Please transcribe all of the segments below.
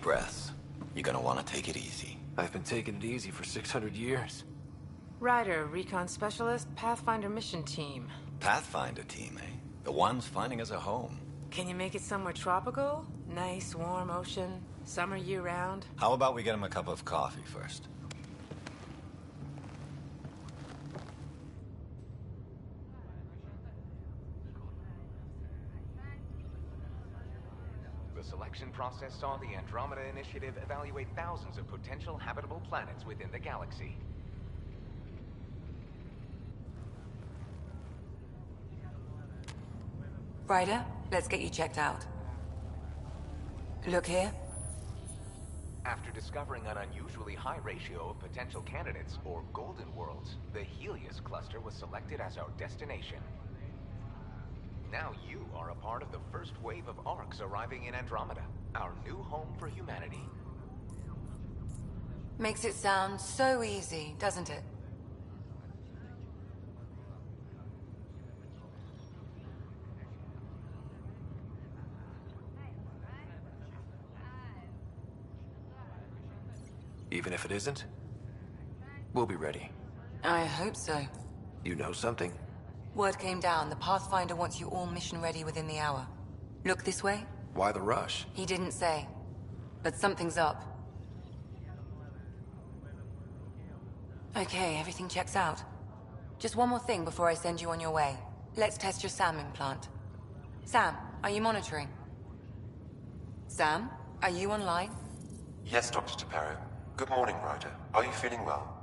breaths. You're gonna want to take it easy. I've been taking it easy for 600 years. Ryder, Recon Specialist, Pathfinder Mission Team. Pathfinder team, eh? The ones finding us a home. Can you make it somewhere tropical? Nice, warm ocean, summer year-round? How about we get him a cup of coffee first? The selection process saw the Andromeda Initiative evaluate thousands of potential habitable planets within the galaxy. Ryder, let's get you checked out. Look here. After discovering an unusually high ratio of potential candidates, or golden worlds, the Helios cluster was selected as our destination. Now you are a part of the first wave of ARCs arriving in Andromeda, our new home for humanity. Makes it sound so easy, doesn't it? Even if it isn't, we'll be ready. I hope so. You know something? Word came down. The Pathfinder wants you all mission ready within the hour. Look this way? Why the rush? He didn't say. But something's up. Okay, everything checks out. Just one more thing before I send you on your way. Let's test your SAM implant. Sam, are you monitoring? Sam, are you online? Yes, Dr. Tapero. Good morning, Ryder. Are you feeling well?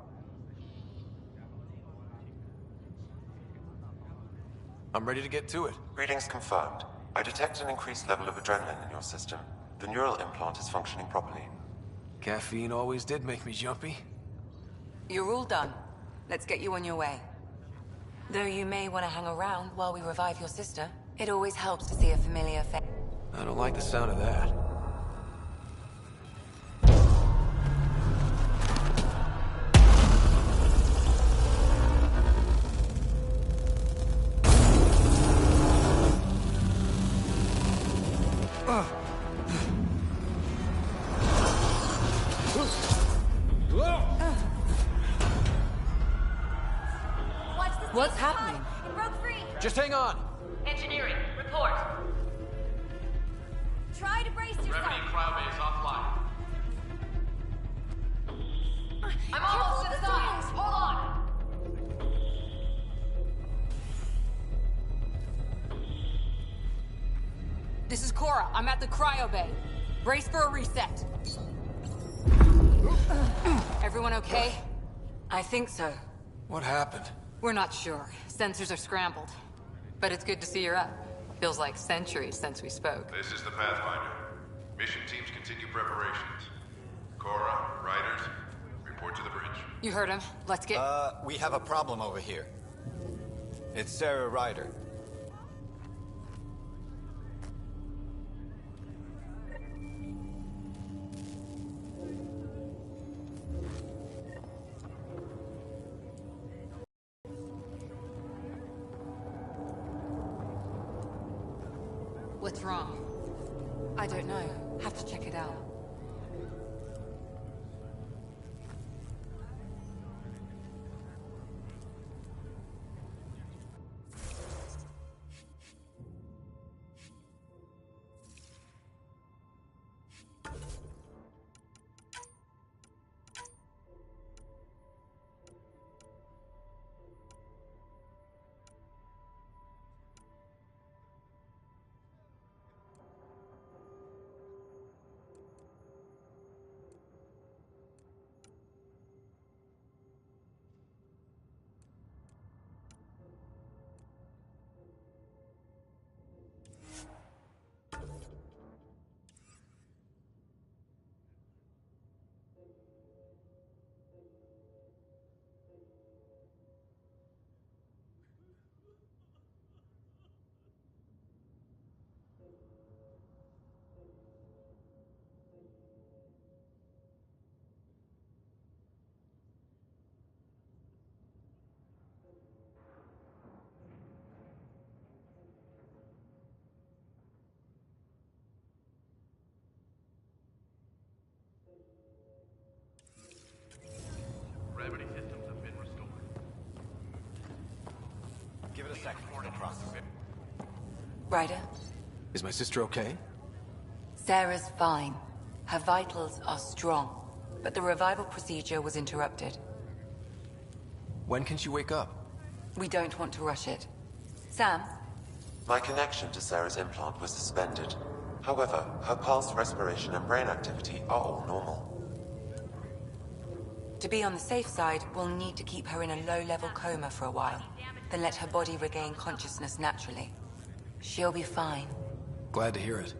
I'm ready to get to it. Readings confirmed. I detect an increased level of adrenaline in your system. The neural implant is functioning properly. Caffeine always did make me jumpy. You're all done. Let's get you on your way. Though you may want to hang around while we revive your sister, it always helps to see a familiar face. I don't like the sound of that. What's happening? It broke free. Just hang on. Engineering, report. Try to brace yourself. Remedy cryobase offline. I'm almost inside. Hold on. This is Cora. I'm at the cryo bay. Brace for a reset. Everyone okay? I think so. What happened? We're not sure. Sensors are scrambled. But it's good to see you're up. Feels like centuries since we spoke. This is the Pathfinder. Mission teams continue preparations. Cora, Riders, report to the bridge. You heard him. Let's get... We have a problem over here. It's Sarah Ryder. What's wrong? I don't know. Have to check it out. Ryder, Is my sister okay? Sarah's fine. Her vitals are strong, but the revival procedure was interrupted. When can she wake up? We don't want to rush it. Sam? My connection to Sarah's implant was suspended. However, her pulse, respiration, and brain activity are all normal. To be on the safe side, we'll need to keep her in a low-level coma for a while, then let her body regain consciousness naturally. She'll be fine. Glad to hear it.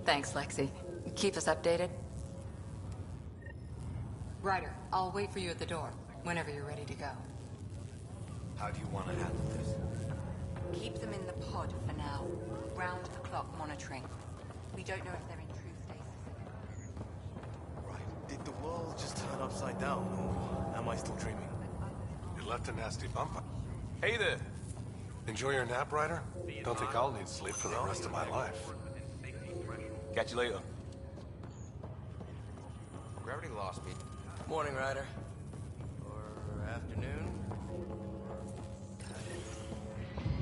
Thanks, Lexi. Keep us updated. Ryder, I'll wait for you at the door, whenever you're ready to go. How do you want to handle this? Keep them in the pod for now. Round-the-clock monitoring. We don't know if they're in true stasis. Right. Did the world just turn upside down, or am I still dreaming? You left a nasty bump. Hey there. Enjoy your nap, Ryder? Don't think I'll need sleep for the rest of my life. Catch you later. Gravity lost me. Morning, Ryder. Or afternoon?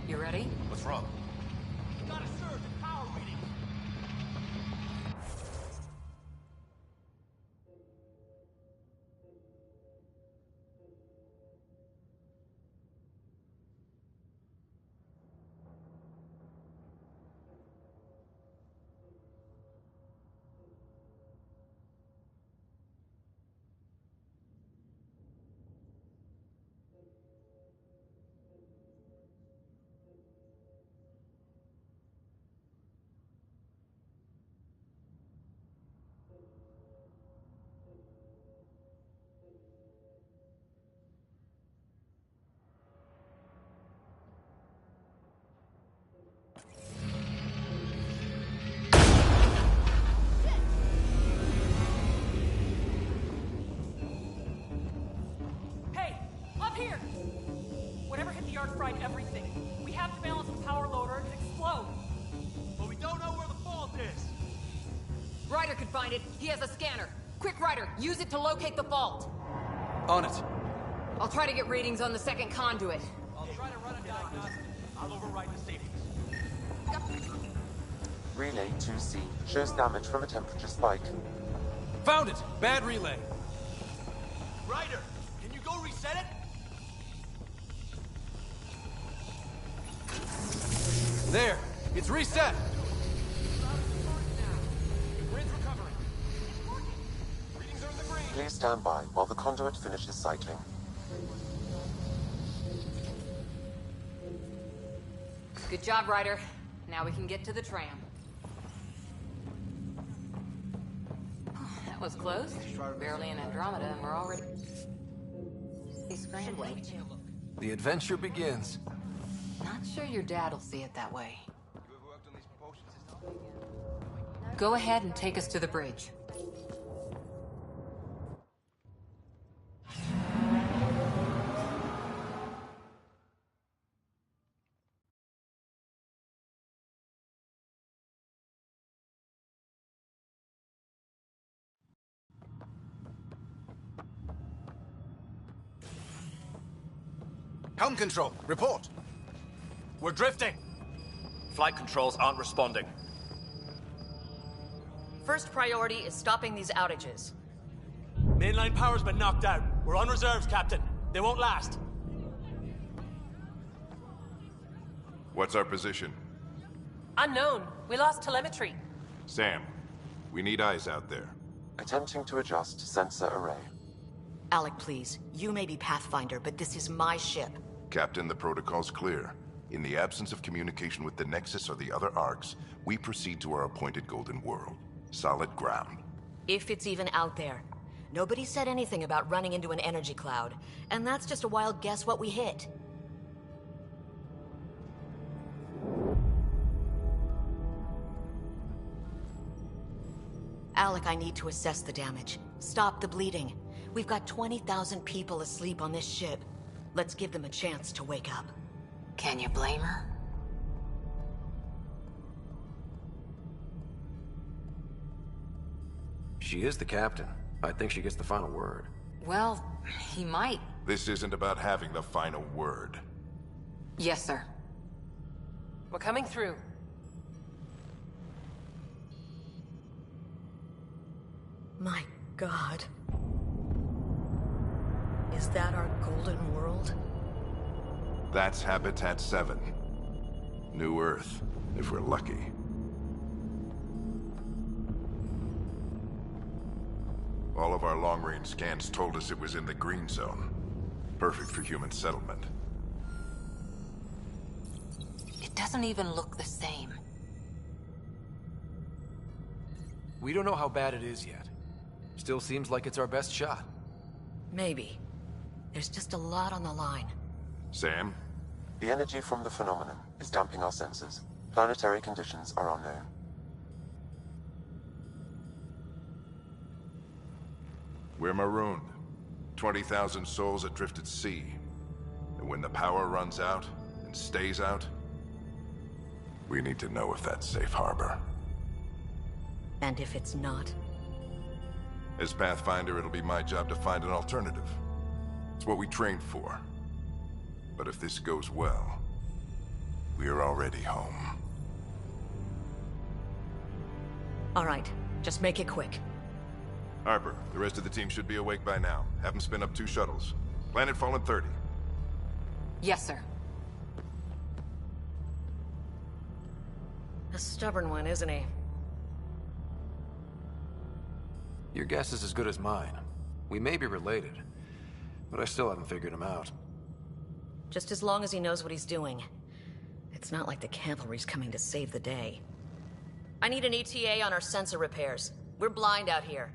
You ready? What's wrong? Got a surge in power reading. Here! Whatever hit the arc fried everything. We have to balance the power load or it could explode. But we don't know where the fault is. Ryder could find it. He has a scanner. Quick, Ryder, use it to locate the fault. On it. I'll try to get readings on the second conduit. I'll try to run a diagnostic. I'll override the safeties. Relay 2C shows damage from a temperature spike. Found it! Bad relay. Ryder, can you go reset it? There! It's reset! Grid's recovering. Readings are in the green. Please stand by while the conduit finishes cycling. Good job, Ryder. Now we can get to the tram. That was close. Barely in Andromeda, and we're already scrambling. The adventure begins. Not sure your dad'll see it that way. Go ahead and take us to the bridge. Helm control, report. We're drifting. Flight controls aren't responding. First priority is stopping these outages. Mainline power's been knocked out. We're on reserves, Captain. They won't last. What's our position? Unknown. We lost telemetry. Sam, we need eyes out there. Attempting to adjust sensor array. Alec, please. You may be Pathfinder, but this is my ship. Captain, the protocol's clear. In the absence of communication with the Nexus or the other arcs, we proceed to our appointed Golden World. Solid ground. If it's even out there. Nobody said anything about running into an energy cloud, and that's just a wild guess what we hit. Alec, I need to assess the damage. Stop the bleeding. We've got 20,000 people asleep on this ship. Let's give them a chance to wake up. Can you blame her? She is the captain. I think she gets the final word. Well, he might. This isn't about having the final word. Yes, sir. We're coming through. My God. Is that our golden world? That's Habitat 7. New Earth, if we're lucky. All of our long-range scans told us it was in the green zone. Perfect for human settlement. It doesn't even look the same. We don't know how bad it is yet. Still seems like it's our best shot. Maybe. There's just a lot on the line. Sam? The energy from the phenomenon is damping our senses. Planetary conditions are unknown. We're marooned. 20,000 souls adrift at sea. And when the power runs out, and stays out, we need to know if that's safe harbor. And if it's not? As Pathfinder, it'll be my job to find an alternative. It's what we trained for. But if this goes well, we're already home. All right, just make it quick. Harper, the rest of the team should be awake by now. Have them spin up 2 shuttles. Planet Fallen 30. Yes, sir. A stubborn one, isn't he? Your guess is as good as mine. We may be related, but I still haven't figured him out. Just as long as he knows what he's doing. It's not like the cavalry's coming to save the day. I need an ETA on our sensor repairs. We're blind out here.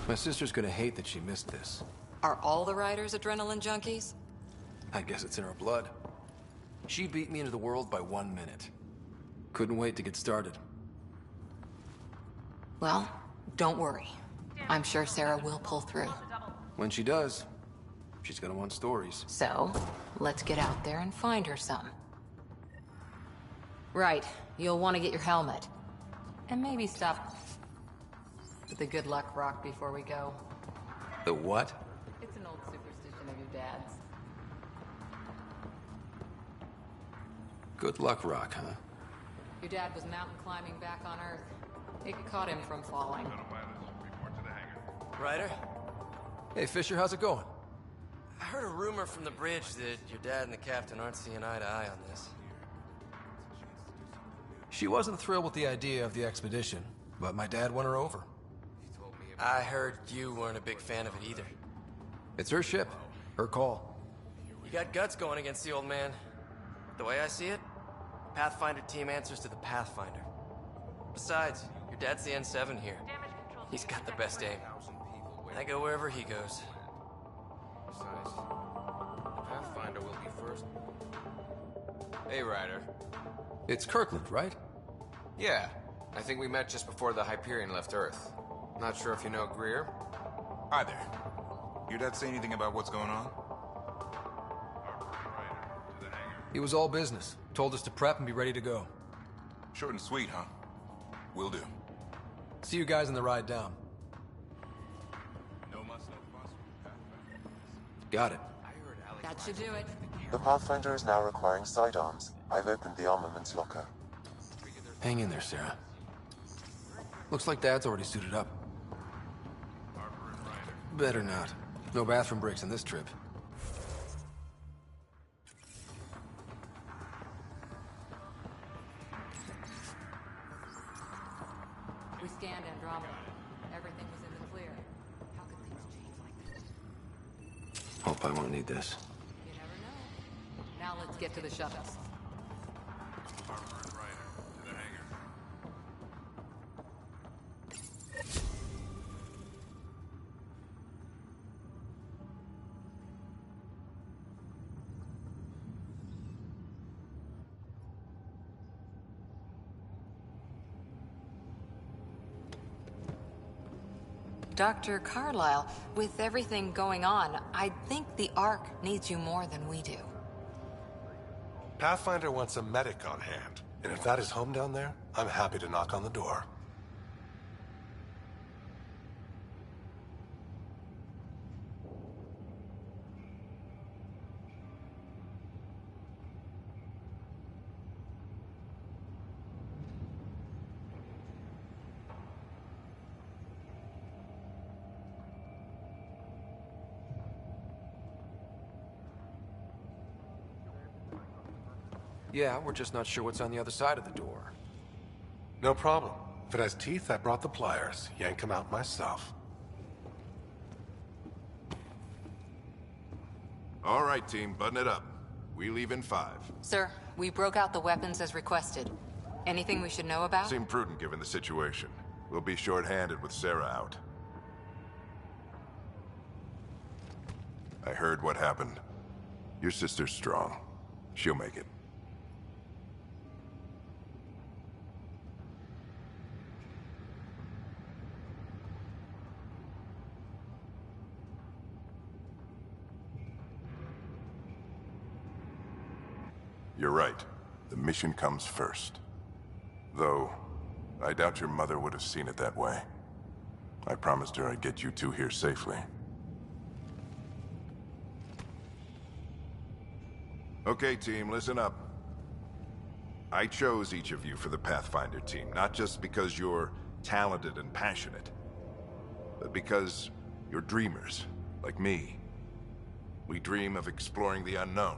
My sister's gonna hate that she missed this. Are all the riders adrenaline junkies? I guess it's in her blood. She beat me into the world by 1 minute. Couldn't wait to get started. Well, don't worry. I'm sure Sarah will pull through. When she does, she's gonna want stories. So, let's get out there and find her some. Right. You'll want to get your helmet. And maybe stop with the good luck rock before we go. The what? It's an old superstition of your dad's. Good luck rock, huh? Your dad was mountain climbing back on Earth. It caught him from falling. Ryder? Hey, Fisher, how's it going? I heard a rumor from the bridge that your dad and the captain aren't seeing eye to eye on this. She wasn't thrilled with the idea of the expedition, but my dad won her over. I heard you weren't a big fan of it either. It's her ship. Her call. You got guts going against the old man. The way I see it, the Pathfinder team answers to the Pathfinder. Besides, your dad's the N7 here. He's got the best aim. I go wherever he goes. Besides, the Pathfinder will be first. Hey, Ryder. It's Kirkland, right? Yeah. I think we met just before the Hyperion left Earth. Not sure if you know Greer? Hi there. Your dad say anything about what's going on? He was all business. Told us to prep and be ready to go. Short and sweet, huh? Will do. See you guys on the ride down. Got it. That should do it. The Pathfinder is now requiring sidearms. I've opened the armaments locker. Hang in there, Sarah. Looks like Dad's already suited up. Better not. No bathroom breaks on this trip. We scanned Andromeda. Everything was in the clear. How could things change like this? Hope I won't need this. You never know. Now let's get to the shuttles. Dr. Carlyle, with everything going on, I think the Ark needs you more than we do. Pathfinder wants a medic on hand, and if that is home down there, I'm happy to knock on the door. Yeah, we're just not sure what's on the other side of the door. No problem. If it has teeth, I brought the pliers. Yank them out myself. All right, team, button it up. We leave in 5. Sir, we broke out the weapons as requested. Anything we should know about? Seemed prudent given the situation. We'll be short-handed with Sarah out. I heard what happened. Your sister's strong. She'll make it. You're right. The mission comes first. Though, I doubt your mother would have seen it that way. I promised her I'd get you two here safely. Okay, team, listen up. I chose each of you for the Pathfinder team, not just because you're talented and passionate, but because you're dreamers, like me. We dream of exploring the unknown,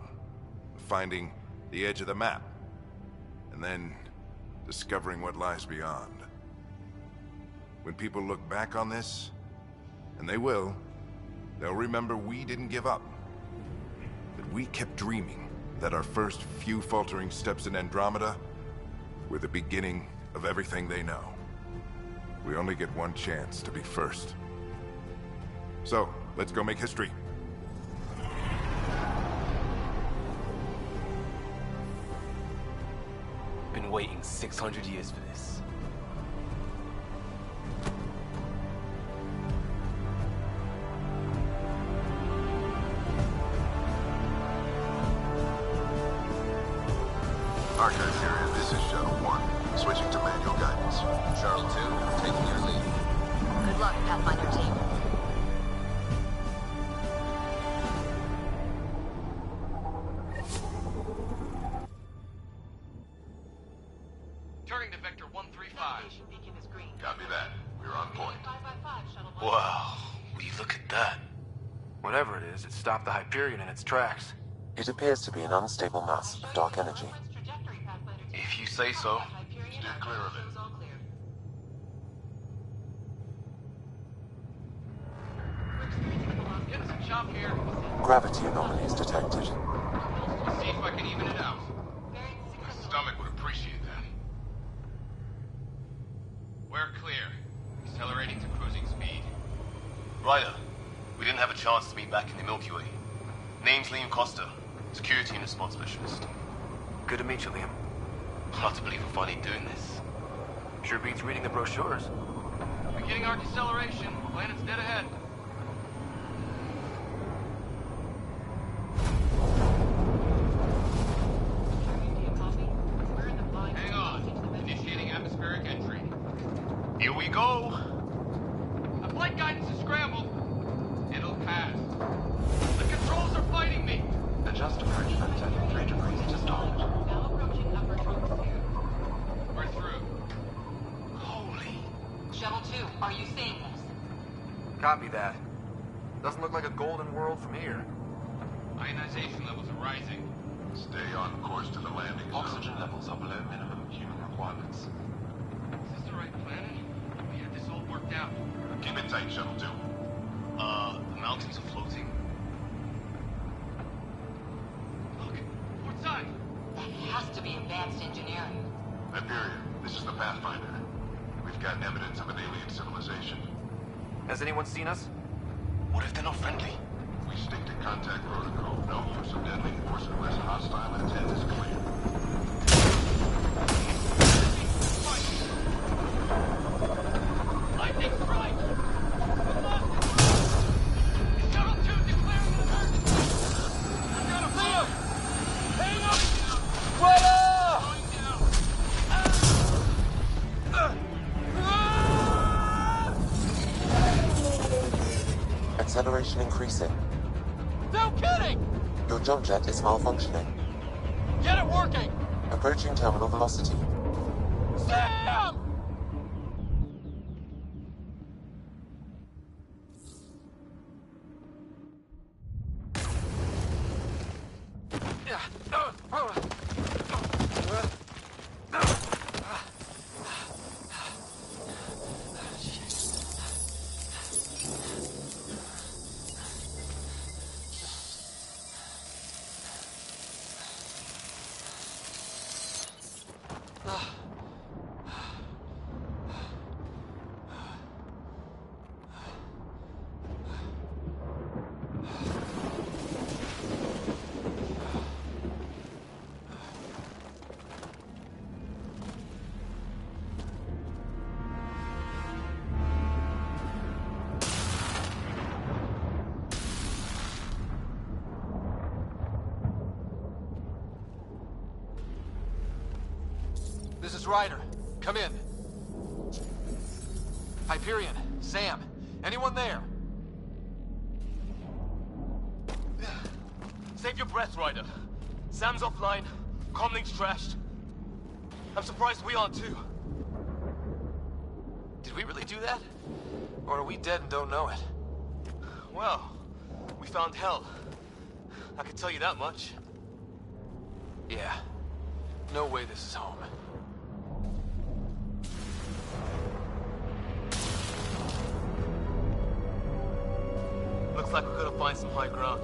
of finding the edge of the map, and then discovering what lies beyond. When people look back on this, and they will, they'll remember we didn't give up. That we kept dreaming, that our first few faltering steps in Andromeda were the beginning of everything they know. We only get one chance to be first. So, let's go make history. Been waiting 600 years for this. Archive area, this is Shuttle 1. Switching to manual guidance. Shuttle 2, taking your lead. Good luck, Pathfinder team. Turning to Vector 135. Copy that. We're on point. Wow, will you look at that? Whatever it is, it stopped the Hyperion in its tracks. It appears to be an unstable mass of dark energy. If you say so. Steer clear of it. Getting some chop here. Gravity anomalies detected. Let's see if I can even it out. My stomach would appreciate that. We're clear. Accelerating to cruising speed. Ryder, we didn't have a chance to meet back in the Milky Way. Name's Liam Costa, Security and Response Specialist. Good to meet you, Liam. Hard to believe we're finally doing this. Sure beats reading the brochures. Beginning our deceleration. Planet's dead ahead. Hang on. Initiating atmospheric entry. Here we go! The flight guidance is scrambled. It'll pass. The controls are fighting me. Adjust approach vector 3 degrees to start. Now approaching upper troposphere. We're through. Holy. Shuttle 2, are you seeing this? Copy that. Doesn't look like a golden world from here. Ionization levels are rising. Stay on course to the landing zone. Oxygen levels are below minimum human requirements. Is this the right planet? We had this all worked out. Keep it tight, Shuttle 2. The mountains are floating. Look, port side. That has to be advanced engineering. Hyperion, this is the Pathfinder. We've got evidence of an alien civilization. Has anyone seen us? What if they're not friendly? We stick to contact protocol. No use of deadly force unless hostile intent is clear. Lightning's right. Acceleration increasing. No kidding! Your jump jet is malfunctioning. Get it working! Approaching terminal velocity. Sam! This is Ryder. Come in. Hyperion, Sam, anyone there? Save your breath, Ryder. Sam's offline. Comlink's trashed. I'm surprised we aren't too. Did we really do that? Or are we dead and don't know it? Well, we found hell. I can tell you that much. Yeah. No way this is home. Looks like we're gonna find some high ground.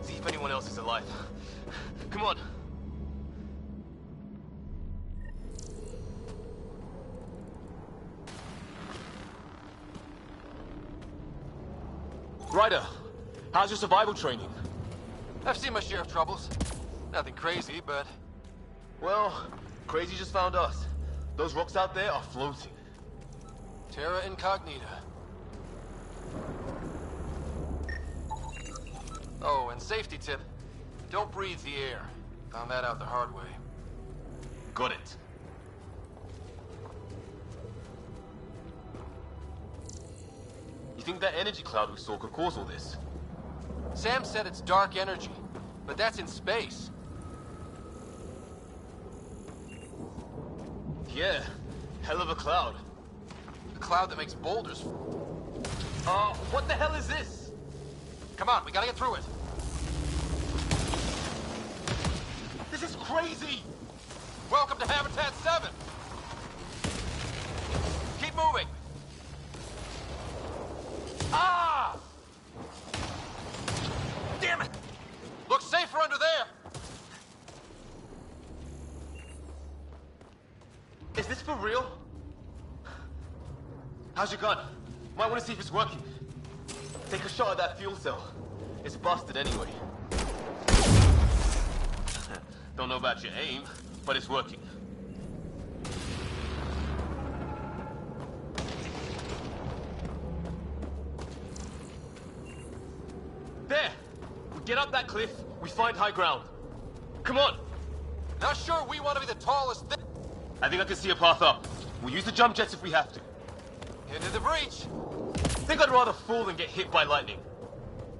See if anyone else is alive. Come on. Ryder, how's your survival training? I've seen my share of troubles. Nothing crazy, but... Well, crazy just found us. Those rocks out there are floating. Terra Incognita. Oh, and safety tip. Don't breathe the air. Found that out the hard way. Got it. You think that energy cloud we saw could cause all this? Sam said it's dark energy, but that's in space. Yeah, hell of a cloud. A cloud that makes boulders. What the hell is this? Come on, we gotta get through it. This is crazy! Welcome to Habitat 7! Keep moving! Ah! Damn it! Looks safer under there! Is this for real? How's your gun? Might want to see if it's working. Take a shot at that fuel cell. It's busted anyway. Don't know about your aim, but it's working. There! We get up that cliff, we find high ground. Come on! Not sure we want to be the tallest thing. I think I can see a path up. We'll use the jump jets if we have to. Into the breach. Think I'd rather fall than get hit by lightning.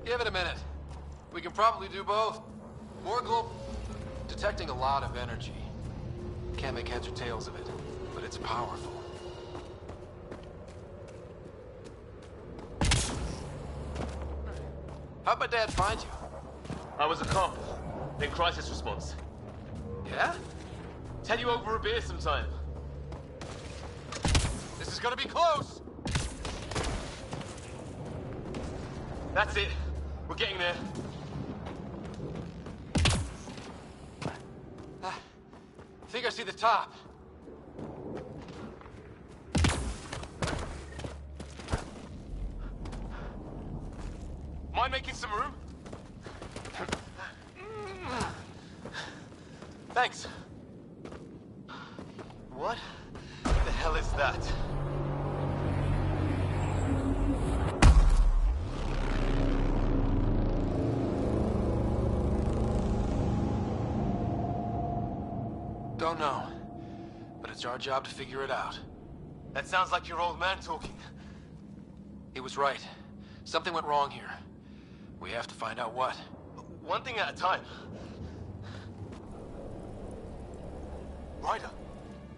Give it a minute. We can probably do both. More global... Detecting a lot of energy. Can't make heads or tails of it, but it's powerful. How'd my dad find you? I was a cop, then crisis response. Yeah? Tell you over a beer sometime. This is gonna be close! That's it. We're getting there. I think I see the top. Mind making some room? Thanks. What the hell is that? Don't know, but it's our job to figure it out. That sounds like your old man talking. He was right. Something went wrong here. We have to find out what. One thing at a time. Ryder,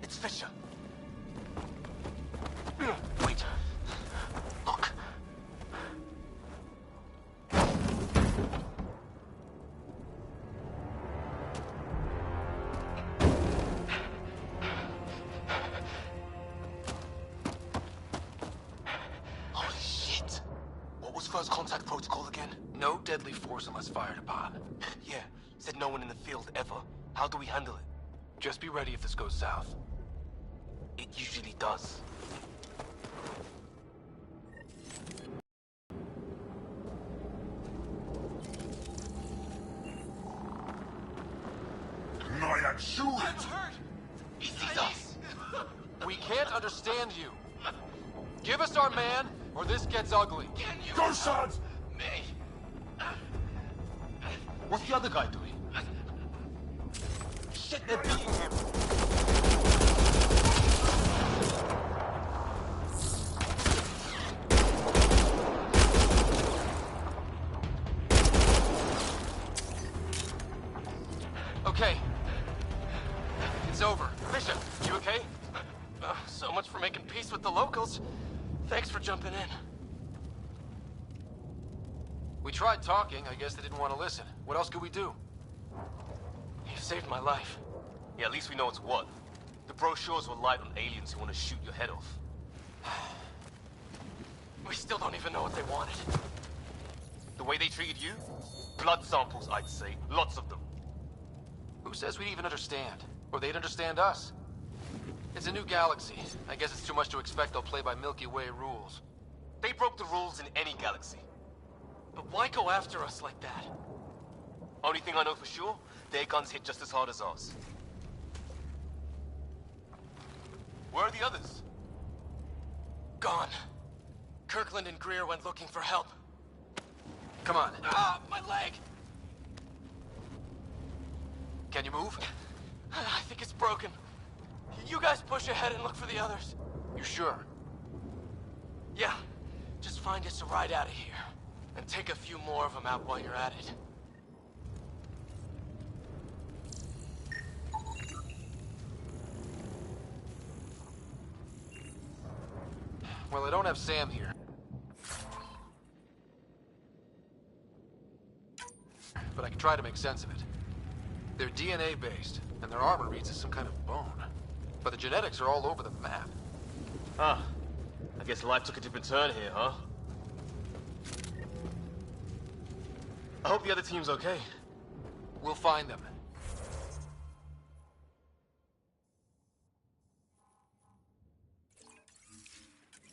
it's Fisher. Wait. Look. Holy shit. What was first contact protocol again? No deadly force unless fired upon. Yeah, said no one in the field ever. How do we handle it? Just be ready if this goes south. It usually does. I'm hurt! He sees us! We can't understand you. Give us our man, or this gets ugly. Go, sons! Me. What's the other guy doing? Shit, they're beating him. Okay. It's over. Fisher, you okay? So much for making peace with the locals. Thanks for jumping in. We tried talking. I guess they didn't want to listen. What else could we do? You saved my life. Yeah, at least we know it's what. The brochures were light on aliens who want to shoot your head off. We still don't even know what they wanted. The way they treated you? Blood samples, I'd say. Lots of them. Who says we'd even understand? Or they'd understand us? It's a new galaxy. I guess it's too much to expect they'll play by Milky Way rules. They broke the rules in any galaxy. But why go after us like that? Only thing I know for sure, their guns hit just as hard as ours. Where are the others? Gone. Kirkland and Greer went looking for help. Come on. Ah, my leg! Can you move? I think it's broken. You guys push ahead and look for the others. You sure? Yeah. Just find us a ride out of here. And take a few more of them out while you're at it. Well, I don't have Sam here. But I can try to make sense of it. They're DNA-based, and their armor reads as some kind of bone. But the genetics are all over the map. Ah, I guess life took a different turn here, huh? I hope the other team's okay. We'll find them.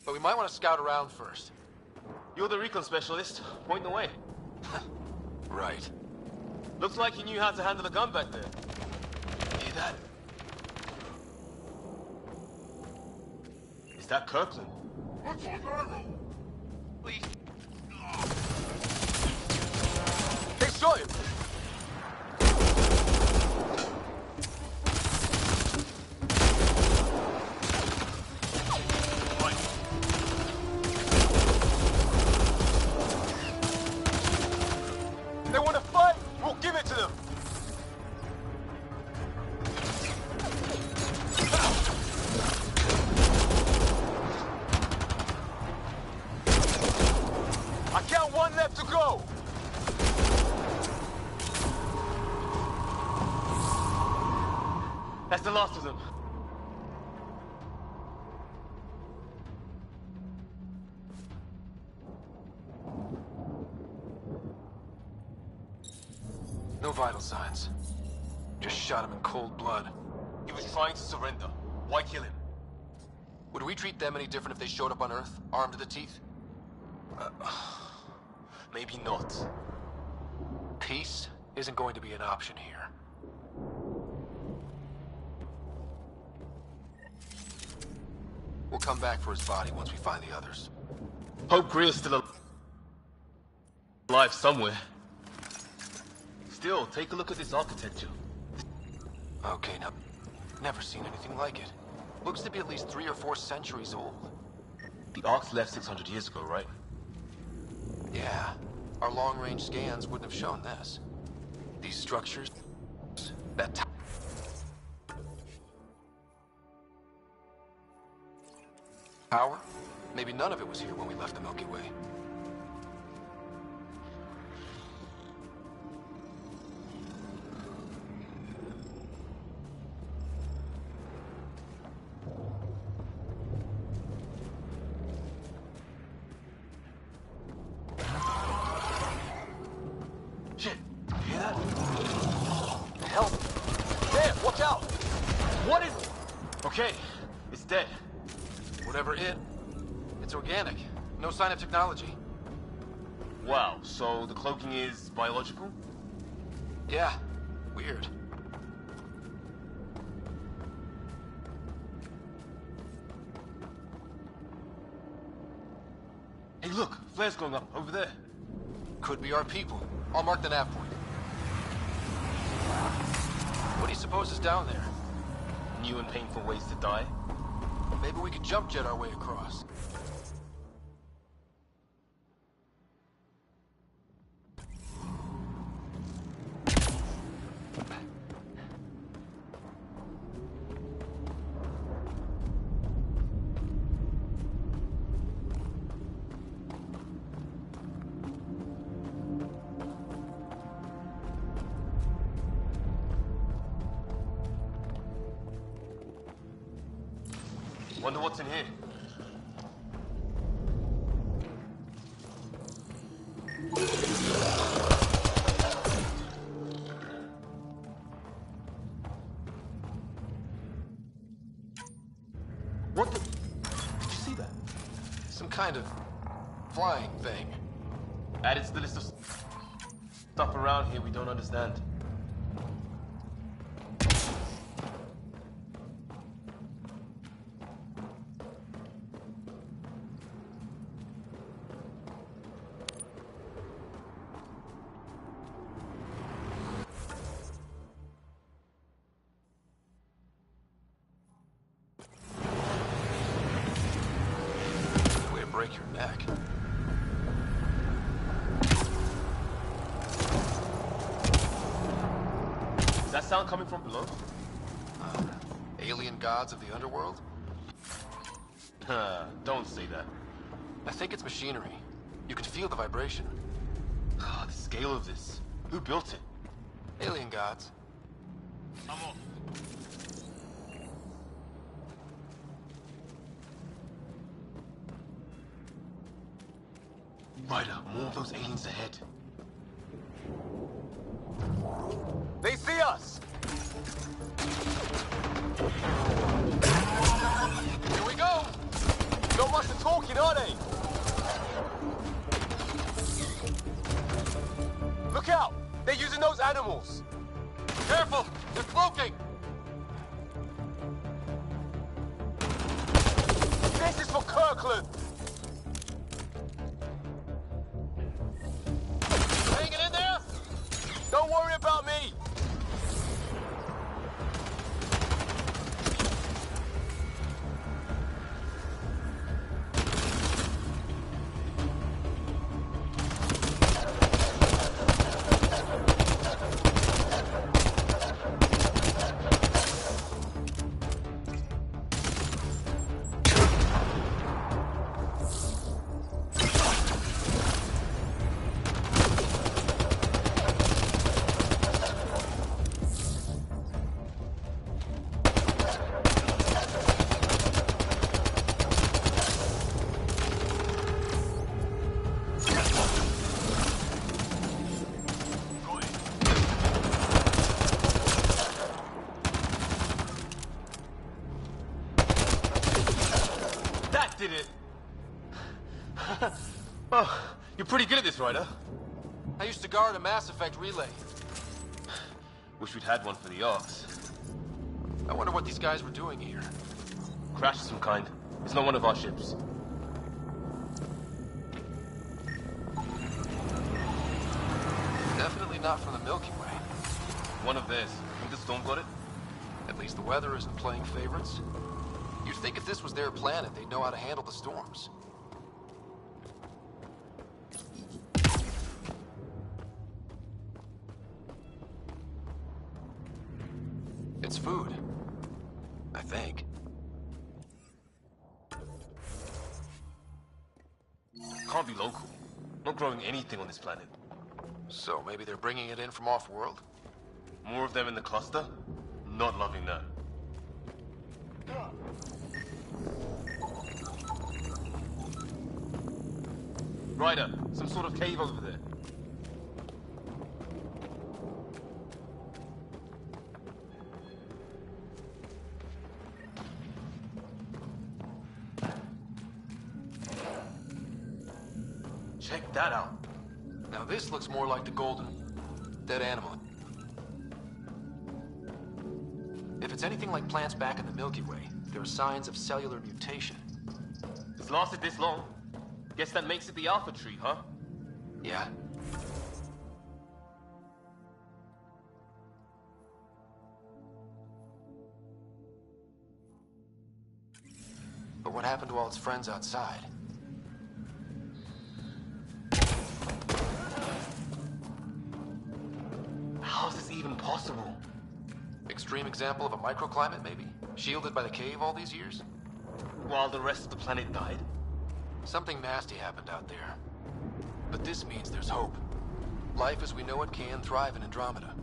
But we might want to scout around first. You're the recon specialist. Point the way. Right. Looks like you knew how to handle a gun back there. Hear that? Is that Kirkland? Please. They saw you! They want to fight? We'll give it to them! I count one left to go! That's the last of them. No vital signs. Just shot him in cold blood. He was trying to surrender. Why kill him? Would we treat them any different if they showed up on Earth, armed to the teeth? Maybe not. Peace isn't going to be an option here. We'll come back for his body once we find the others. Hope Greer's still alive somewhere. Still, take a look at this architecture. Okay, now, never seen anything like it. Looks to be at least 3 or 4 centuries old. The Ark's left 600 years ago, right? Yeah, our long-range scans wouldn't have shown this. These structures, that power? Maybe none of it was here when we left the Milky Way. Shit, you hear that? The hell? There, watch out! What is... Okay, it's dead. Whatever it's organic. No sign of technology. Wow, so the cloaking is biological? Yeah, weird. Hey look, flares going up, over there. Could be our people. I'll mark the nav point. What do you suppose is down there? New and painful ways to die? Maybe we could jump jet our way across. Wonder what's in here. What the... Did you see that? Some kind of flying thing. Added to the list of stuff around here we don't understand. Way to break your neck. Is that sound coming from below? Alien gods of the underworld? Don't say that. I think it's machinery. You can feel the vibration. The scale of this. Who built it? Alien gods. I'm off. Ryder, more of those aliens ahead. They see us! Here we go! Not much of talking, are they? Look out! They're using those animals! Careful! They're cloaking! This is for Kirkland! Hanging in there? Don't worry about me! Did it. Oh, you're pretty good at this, Ryder. I used to guard a Mass Effect relay. Wish we'd had one for the Arks. I wonder what these guys were doing here. Crash of some kind. It's not one of our ships. Definitely not from the Milky Way. One of theirs. Think the storm got it? At least the weather isn't playing favorites. You'd think if this was their planet, they'd know how to handle the storms. food. I think. Can't be local. Not growing anything on this planet. So maybe they're bringing it in from off-world? More of them in the cluster? Not loving that. Ryder, some sort of cave over there. Check that out. Now this looks more like the Golden. Dead animal. If it's anything like plants back in the Milky Way, there are signs of cellular mutation. It's lasted this long. Guess that makes it the Alpha Tree, huh? Yeah. But what happened to all its friends outside? How is this even possible? Extreme example of a microclimate, maybe? Shielded by the cave all these years? While the rest of the planet died? Something nasty happened out there. But this means there's hope. Life as we know it can thrive in Andromeda.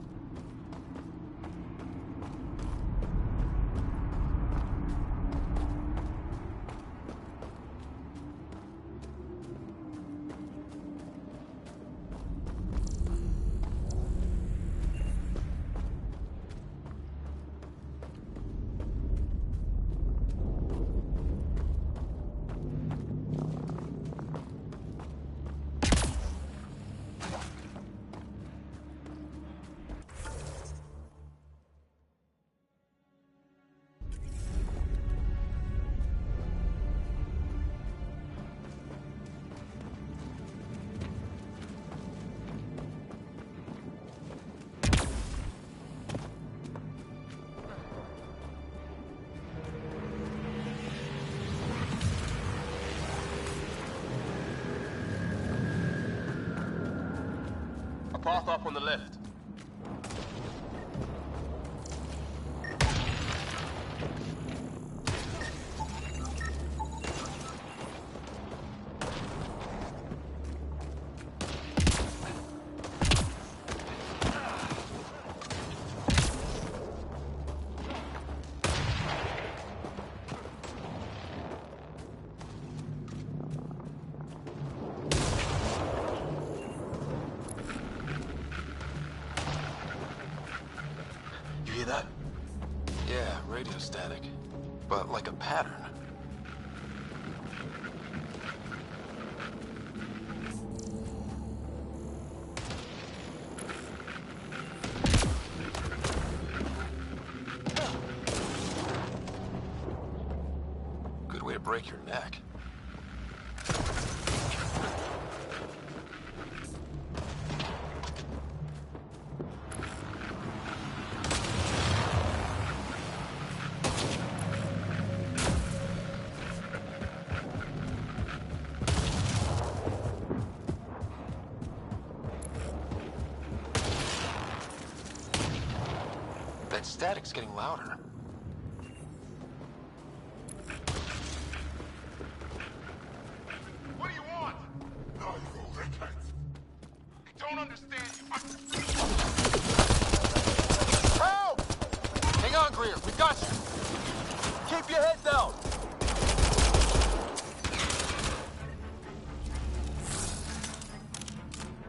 Path up on the left. That? Yeah, radio static. But like a pattern. Good way to break your neck. That static's getting louder. What do you want? No, you dickhead. I don't understand you. Help! Hang on, Greer. We got you. Keep your head down.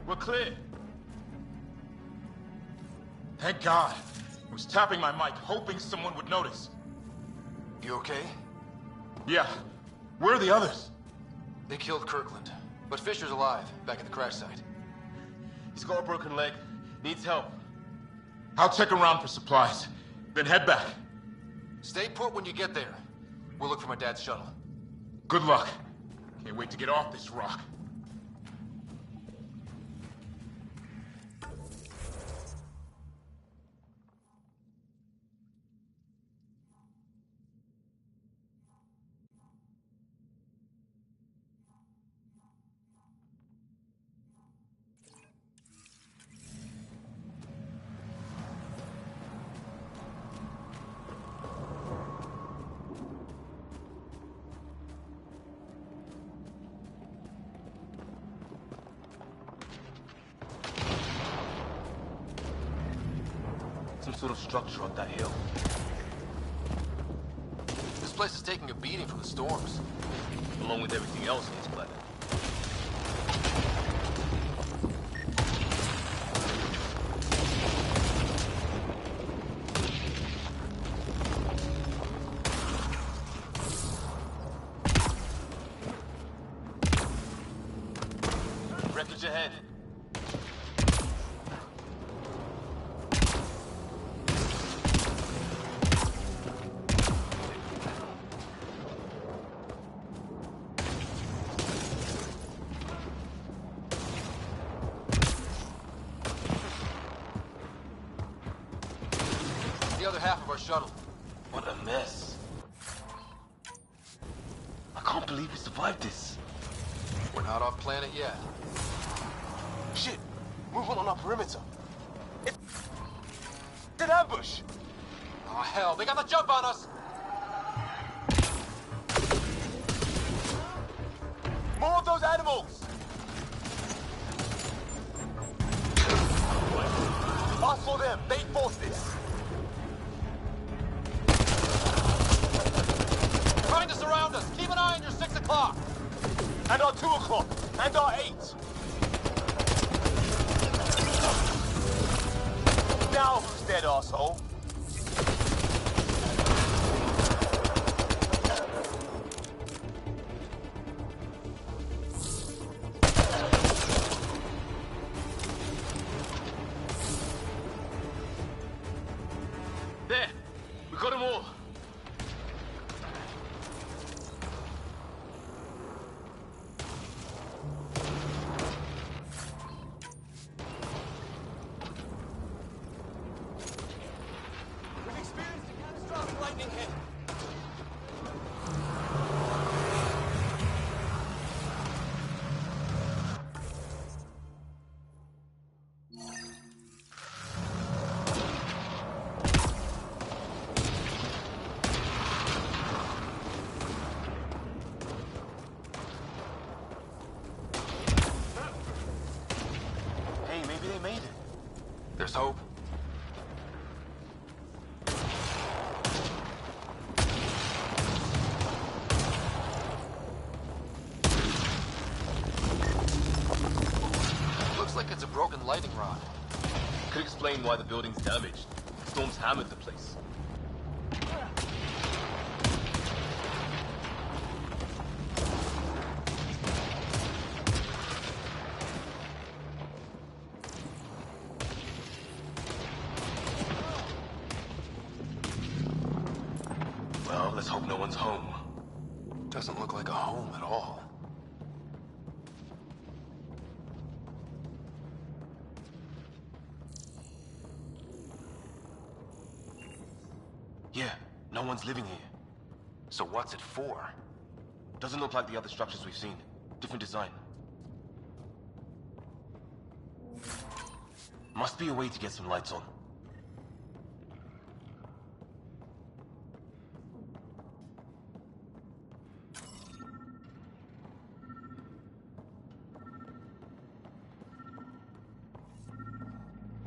We're clear. Thank God. I was tapping my mic, hoping someone would notice. You okay? Yeah. Where are the others? They killed Kirkland. But Fisher's alive, back at the crash site. He's got a broken leg. Needs help. I'll check around for supplies. Then head back. Stay put when you get there. We'll look for my dad's shuttle. Good luck. Can't wait to get off this rock. sort of structure on that hill. This place is taking a beating from the storms. Along with everything else on this planet. Wreckage ahead. The other half of our shuttle. What a mess. I can't believe we survived this. We're not off planet yet. Shit! Movement on our perimeter. It's an ambush! Oh, hell, they got the jump on us! More of those animals! Us or them, they forced this. Trying to surround us. Keep an eye on your 6 o'clock. And our 2 o'clock. And our 8. Now who's dead, arsehole? There! We got them all! We've experienced a catastrophic lightning hit. Hey, maybe they made it. There's hope. Looks like it's a broken lightning rod. Could explain why the building's damaged. Storms hammered the place. Well, let's hope no one's home. Doesn't look like a home at all. Yeah, no one's living here. So what's it for? Doesn't look like the other structures we've seen. Different design. Must be a way to get some lights on.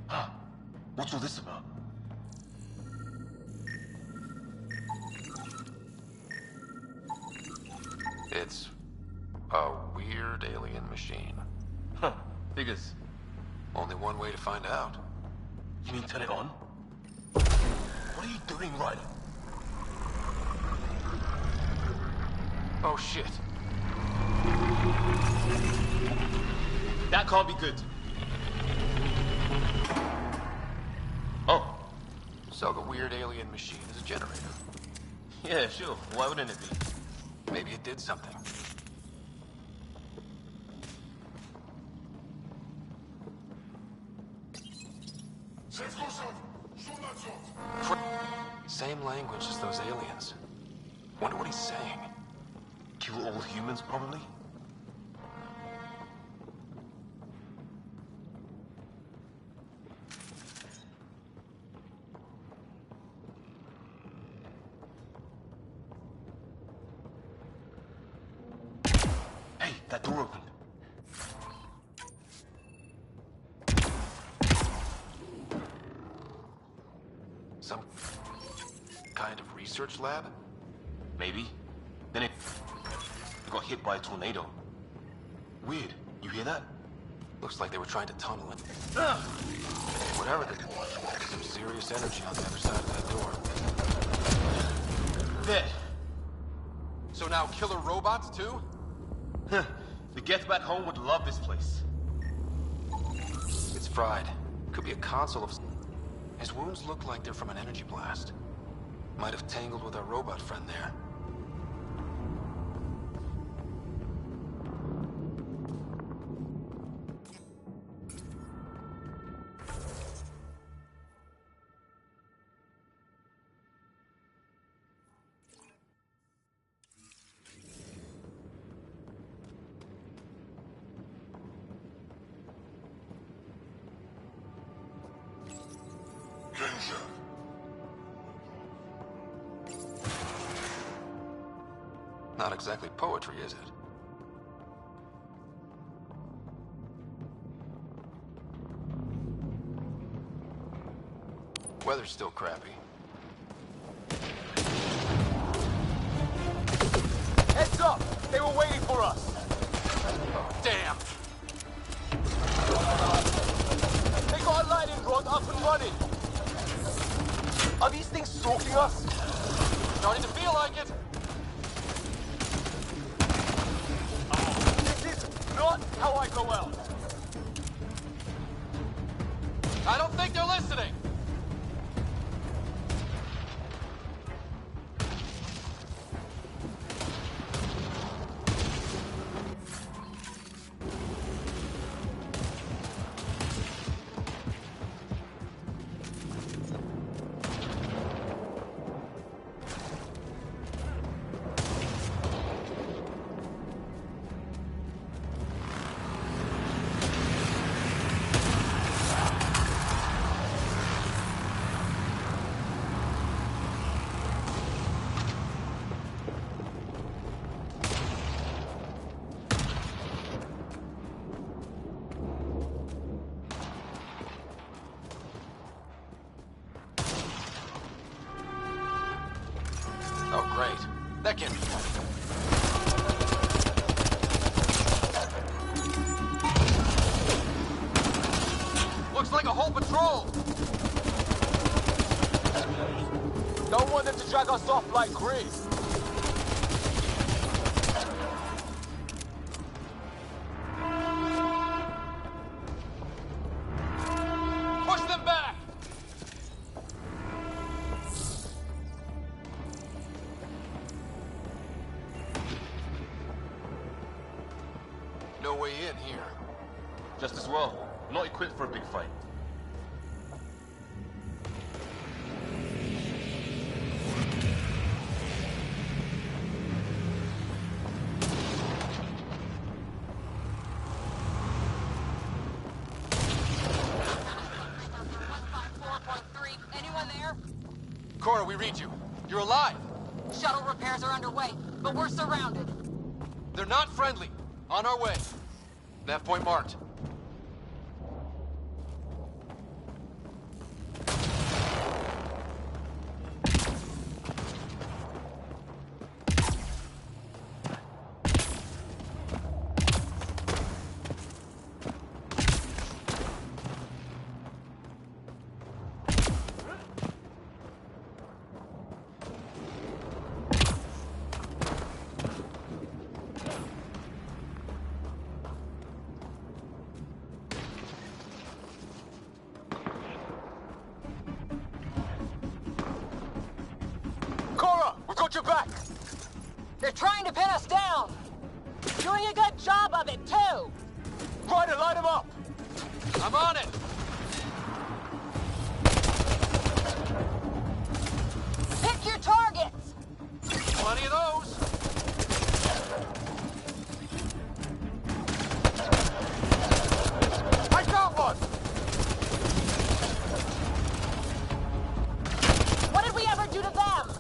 Huh. What's all this about? It's a weird alien machine. Huh. Figures. Only one way to find out. You mean turn it on? What are you doing, Ryder? Oh, shit. That can't be good. Oh. So the weird alien machine is a generator. Yeah, sure. Why wouldn't it be? Maybe it did something. Same language as those aliens. Wonder what he's saying. Kill all humans, probably? Hey, that door opened. research lab? Maybe. Then it got hit by a tornado. Weird. You hear that? Looks like they were trying to tunnel it. Whatever they want, there's some serious energy on the other side of that door. There. So now killer robots too? The Get Back Home would love this place. It's fried. Could be a console of... His wounds look like they're from an energy blast. Might have tangled with our robot friend there. Not exactly poetry, is it? Weather's still crappy. Heads up! They were waiting for us! Damn! They got a lightning rod up and running! Are these things stalking us? Starting to feel like it! This is not how I go out! I don't think they're listening! Oh, great. That can't be fun. Looks like a whole patrol! Don't want them to drag us off like KRIS. Push them back! No way in here. Just as well. We're not equipped for a big fight. Anyone there? Cora, we read you. You're alive. Shuttle repairs are underway, but we're surrounded. They're not friendly. On our way. Nav point marked. Cora, we've got your back! They're trying to pin us down! Doing a good job of it, too! Ryder, light them up! I'm on it! Pick your targets! Plenty of those! I got one! What did we ever do to them?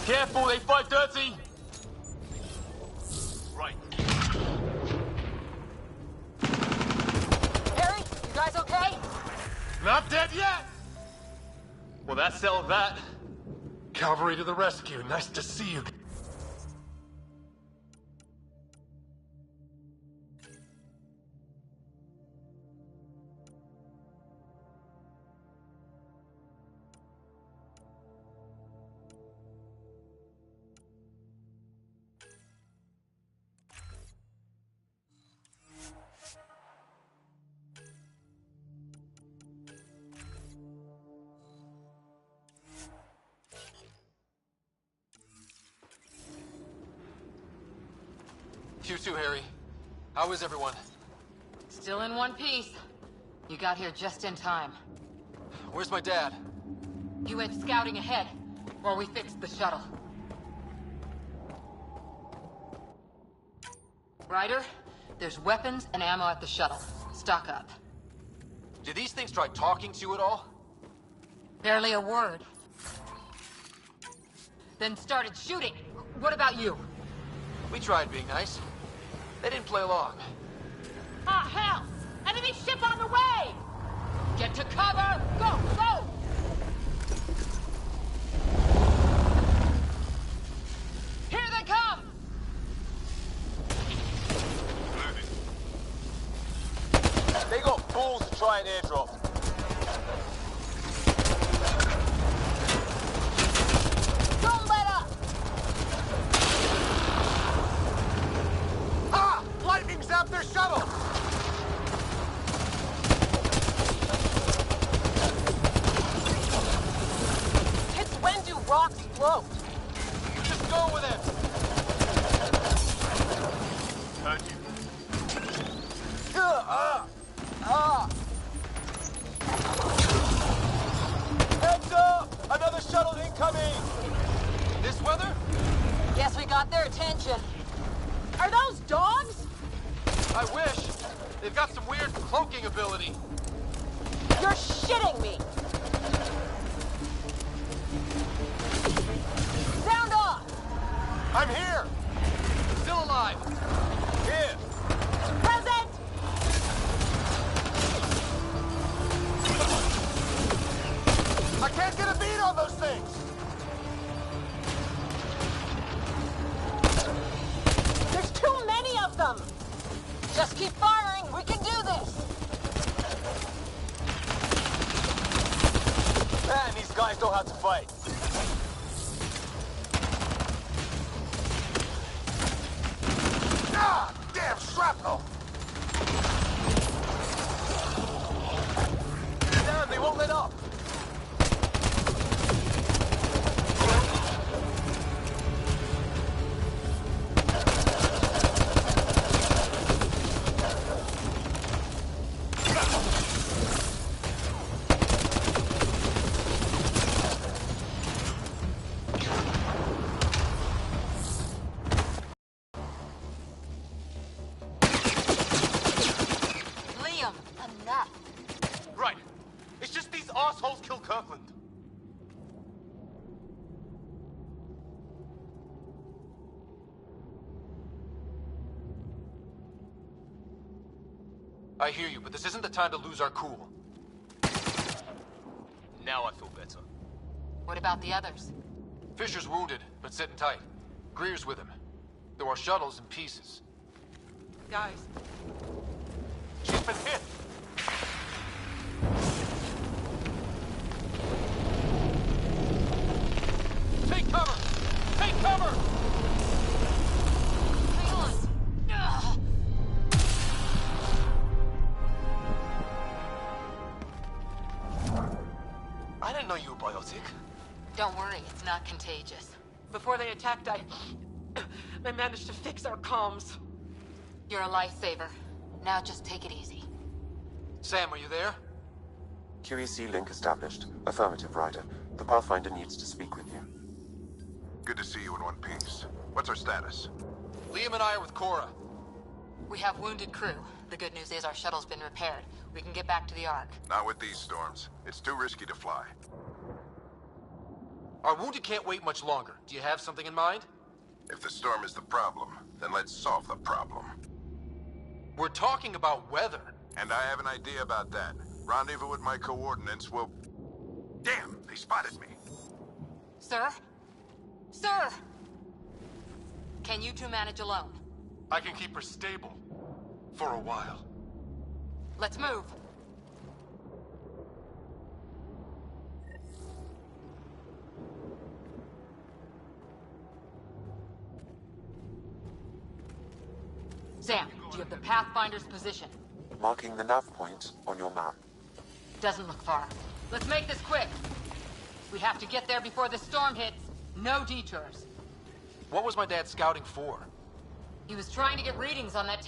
Careful, they fight dirty! Right. Harry, you guys okay? Not dead yet! Well, that settled that. Cavalry to the rescue. Nice to see you. You too, Harry. How is everyone? Still in one piece. You got here just in time. Where's my dad? You went scouting ahead while we fixed the shuttle. Ryder, there's weapons and ammo at the shuttle. Stock up. Did these things try talking to you at all? Barely a word. Then started shooting. What about you? We tried being nice. They didn't play along. Ah, hell! Enemy ship on the way! Get to cover! Go, go! Here they come! They got balls to try an airdrop. Don't let up! Ah! Lightning zapped their shuttle! It's when do rocks float? Just go with it! Heard you. Heads up! Another shuttle incoming! This weather? Guess we got their attention. Are those dogs? I wish. They've got some weird cloaking ability. You're shitting me! Sound off! I'm here! Still alive. Here. Present! I can't get a beat on those things! There's too many of them! Just keep firing, we can do this! Man, these guys know how to fight. Ah! Damn shrapnel! Damn, they won't let up. Liam, enough. Right. It's just these assholes killed Kirkland. I hear you, but this isn't the time to lose our cool. Now I feel better. What about the others? Fisher's wounded, but sitting tight. Greer's with him. There are shuttles in pieces. Guys, She's been hit. Take cover! Take cover! Hang on. Ugh. I didn't know you were biotic. Don't worry, it's not contagious. before they attacked, I managed to fix our comms. You're a lifesaver. Now just take it easy. Sam, are you there? QEC link established. Affirmative, Ryder. The Pathfinder needs to speak with you. Good to see you in one piece. What's our status? Liam and I are with Cora. We have wounded crew. The good news is our shuttle's been repaired. We can get back to the Ark. Not with these storms. It's too risky to fly. Our wounded can't wait much longer. Do you have something in mind? If the storm is the problem, then let's solve the problem. We're talking about weather. And I have an idea about that. Rendezvous at my coordinates will... Damn, they spotted me. Sir? Sir! Can you two manage alone? I can keep her stable. For a while. Let's move. Sam, do you have the Pathfinder's position? Marking the nav point on your map. Doesn't look far. Let's make this quick. We have to get there before the storm hits. No detours. What was my dad scouting for? He was trying to get readings on that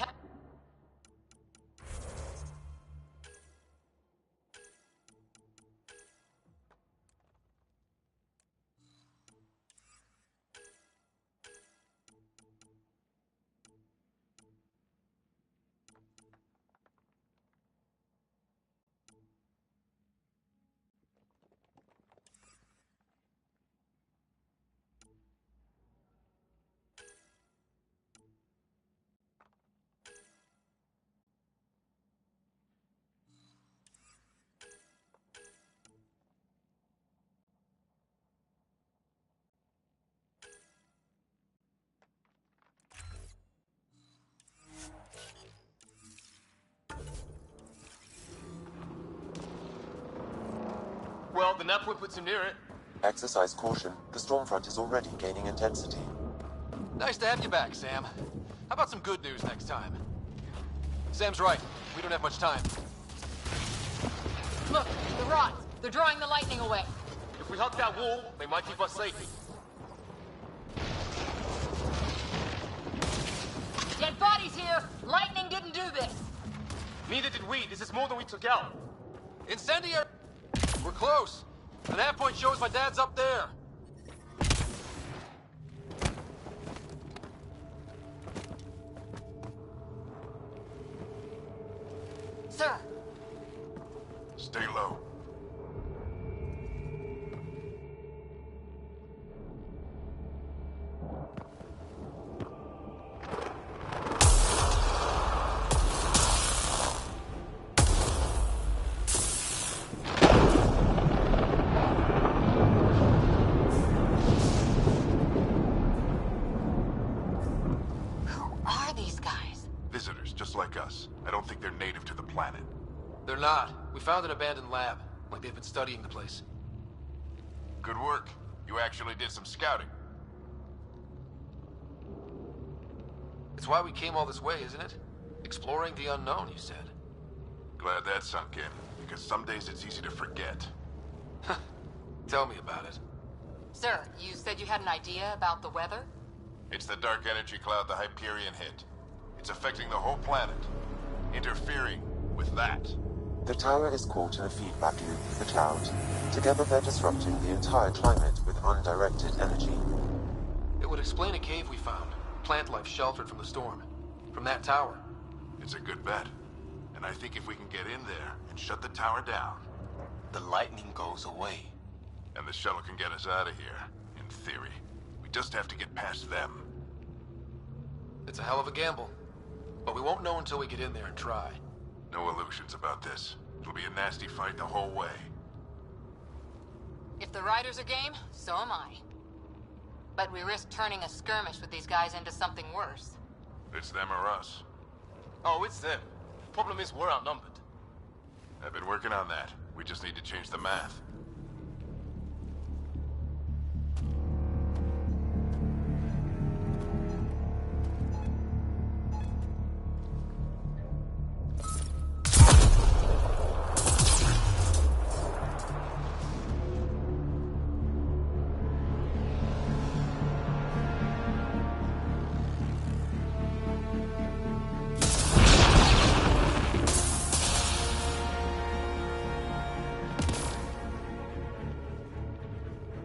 Well, the nav point puts him near it. Exercise caution. The storm front is already gaining intensity. Nice to have you back, Sam. How about some good news next time? Sam's right. We don't have much time. Look, the rods. They're drawing the lightning away. If we hug that wall, they might keep us safe. Dead bodies here! Lightning didn't do this! Neither did we. This is more than we took out. Incendiary! We're close. The nav point shows my dad's up there. Sir! Stay low. I don't think they're native to the planet. They're not. We found an abandoned lab. Like they've been studying the place. Good work. You actually did some scouting. It's why we came all this way, isn't it? Exploring the unknown, you said. Glad that sunk in, because some days it's easy to forget. Tell me about it. Sir, you said you had an idea about the weather? It's the dark energy cloud the Hyperion hit. It's affecting the whole planet. Interfering with that. The tower is caught in a feedback loop with the cloud. Together they're disrupting the entire climate with undirected energy. It would explain a cave we found. Plant life sheltered from the storm. From that tower. It's a good bet. And I think if we can get in there and shut the tower down... the lightning goes away. And the shuttle can get us out of here, in theory. We just have to get past them. It's a hell of a gamble. But we won't know until we get in there and try. No illusions about this. It'll be a nasty fight the whole way. If the riders are game, so am I. But we risk turning a skirmish with these guys into something worse. It's them or us. Oh, it's them. Problem is, we're outnumbered. I've been working on that. We just need to change the math.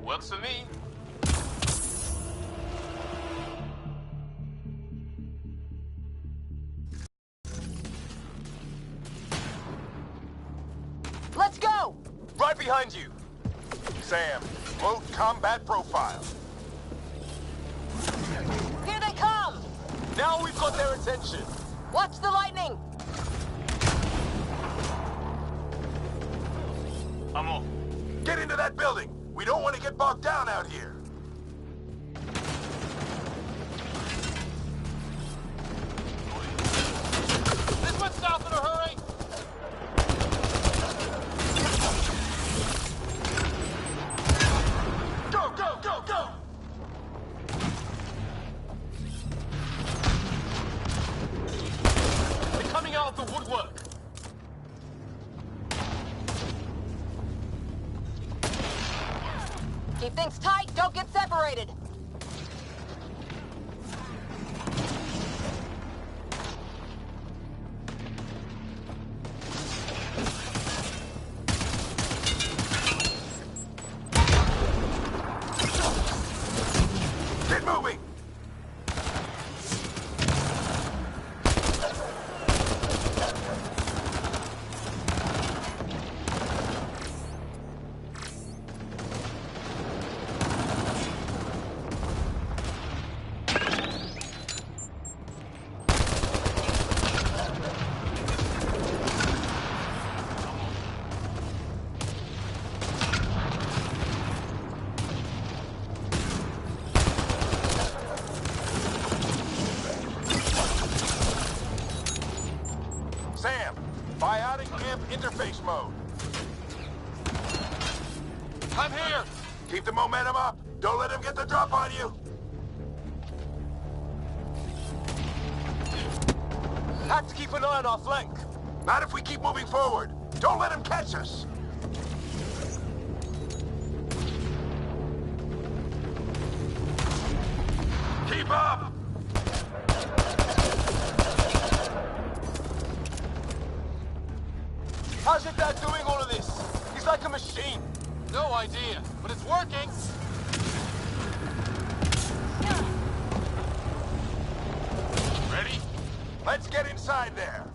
Works for me. Let's go! Right behind you. Sam, load combat profile. Here they come! Now we've got their attention. Watch the lightning! I'm off. Get into that building! We don't want to get bogged down out here! This one's south in a hurry! Go, go, go, go! They're coming out of the woodwork! Keep things tight, don't get separated! Get moving! Sam, biotic amp interface mode. I'm here! Keep the momentum up. Don't let him get the drop on you. Have to keep an eye on our flank. Not if we keep moving forward. Don't let him catch us. Keep up! How's your dad doing all of this? He's like a machine. No idea, but it's working. Ready? Let's get inside there.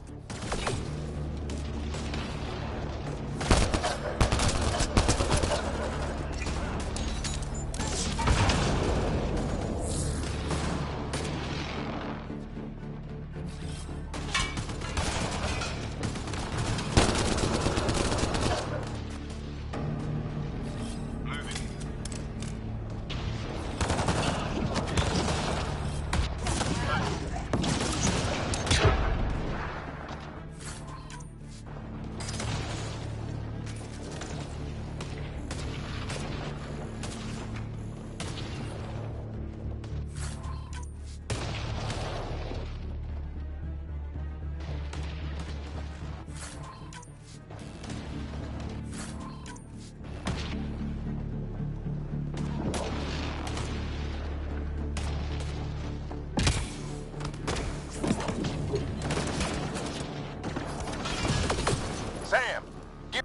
Sam, give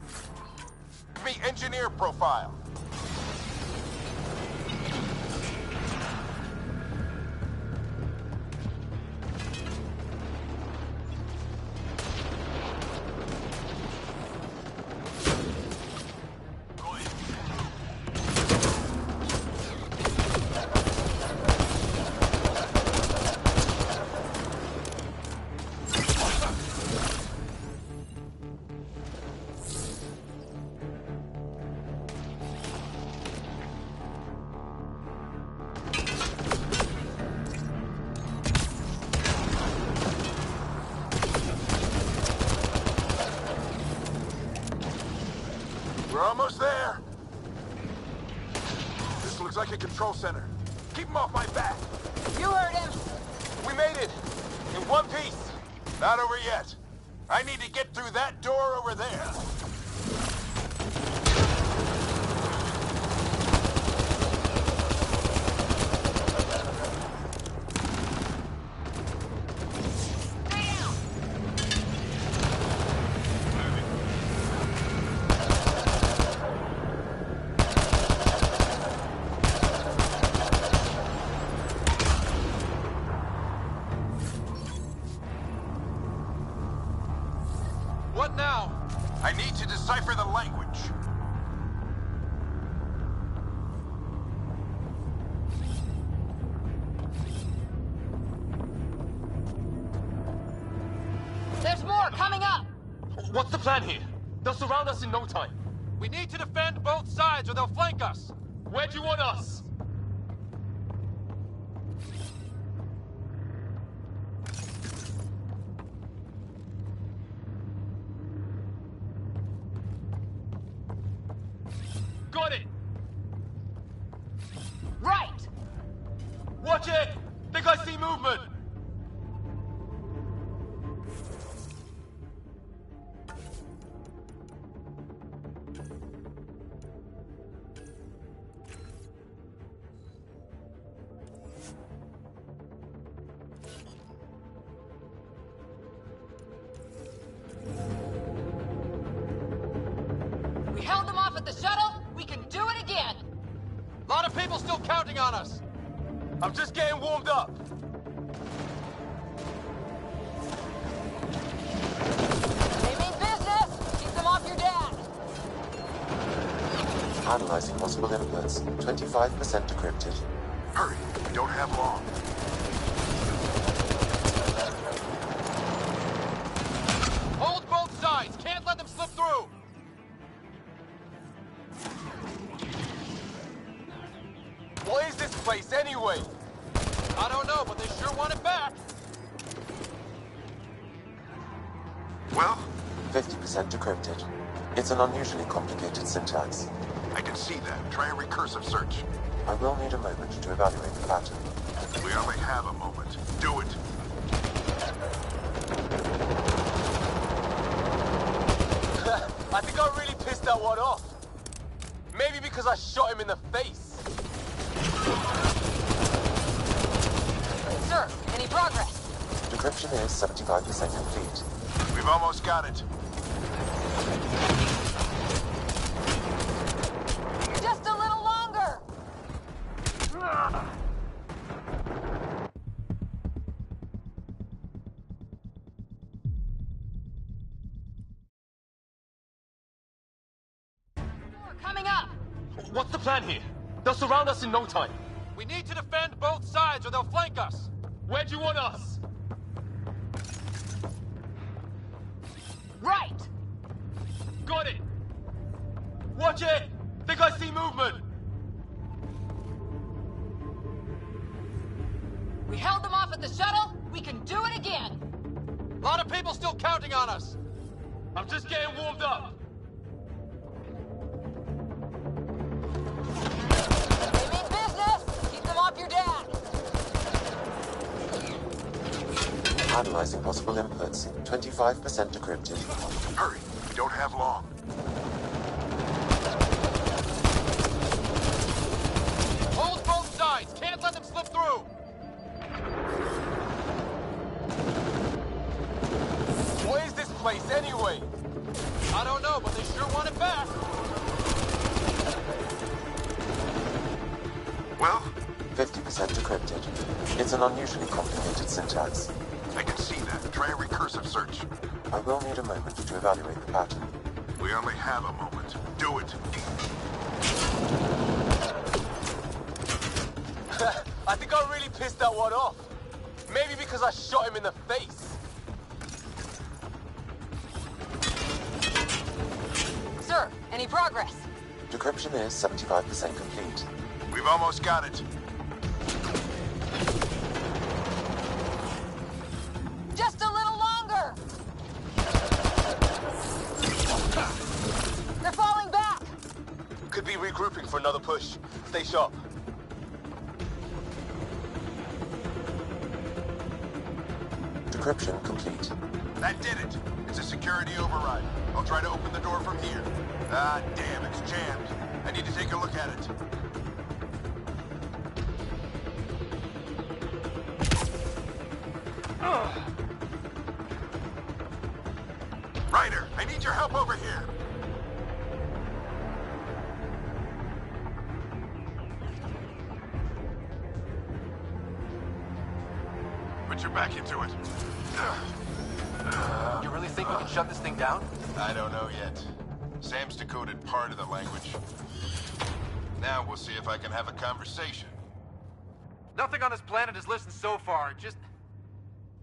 me engineer profile. We're almost there. This looks like a control center. Keep him off my back. You heard him! We made it! In one piece! Not over yet. I need to get through that door over there. What now? I need to decipher the language. There's more coming up! What's the plan here? They'll surround us in no time. We need to defend both sides or they'll flank us. Where do you want us? Got it! Right! Watch it! Think I see movement! We held them off at the shuttle. We can do it again. A lot of people still counting on us. I'm just getting warmed up. They mean business. Keep them off your dad. Analyzing possible inputs. 25% decrypted. Hurry, we don't have long. Hold both sides. Can't let them slip through. What is this place anyway? I don't know, but they sure want it back. Well? 50% decrypted. It's an unusually complicated syntax. I can see that. Try a recursive search. I will need a moment to evaluate the pattern. We only have a moment. Do it. I think I really pissed that one off. Maybe because I shot him in the face. Sir, any progress? Decryption is 75% complete. We've almost got it. Just a little longer. Coming up. What's the plan here? They'll surround us in no time. We need to defend both sides or they'll flank us. Where do you want us? Right. Got it! Watch it! Think I see movement! We held them off at the shuttle. We can do it again. A lot of people still counting on us. I'm just getting warmed up. They mean business. Keep them off your dad. Analyzing possible inputs. 25% decrypted. Hurry, we don't have long. Hold both sides. Can't let them slip through. What is this place anyway? I don't know, but they sure want it back. Well? 50% decrypted. It's an unusually complicated syntax. I can see that. Try a recursive search. I will need a moment to evaluate the pattern. We only have a moment. Do it. I think I really pissed that one off. Maybe because I shot him in the face. Sir, any progress? Decryption is 75% complete. We've almost got it. Just a little longer. They're falling back. Could be regrouping for another push. Stay sharp. Decryption complete. That did it. It's a security override. I'll try to open the door from here. Ah, damn, it's jammed. I need to take a look at it. Ryder, I need your help over here. Put your back into it. You really think we can shut this thing down? I don't know yet. Sam's decoded part of the language. Now we'll see if I can have a conversation. Nothing on this planet has listened so far. Just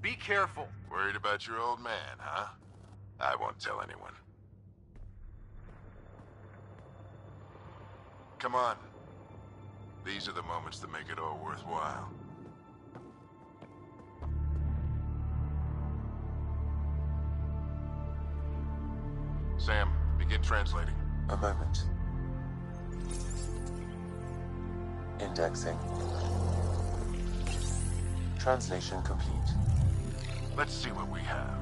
be careful. Worried about your old man, huh? I won't tell anyone. come on. These are the moments that make it all worthwhile. Sam, begin translating. A moment. Indexing. Translation complete. Let's see what we have.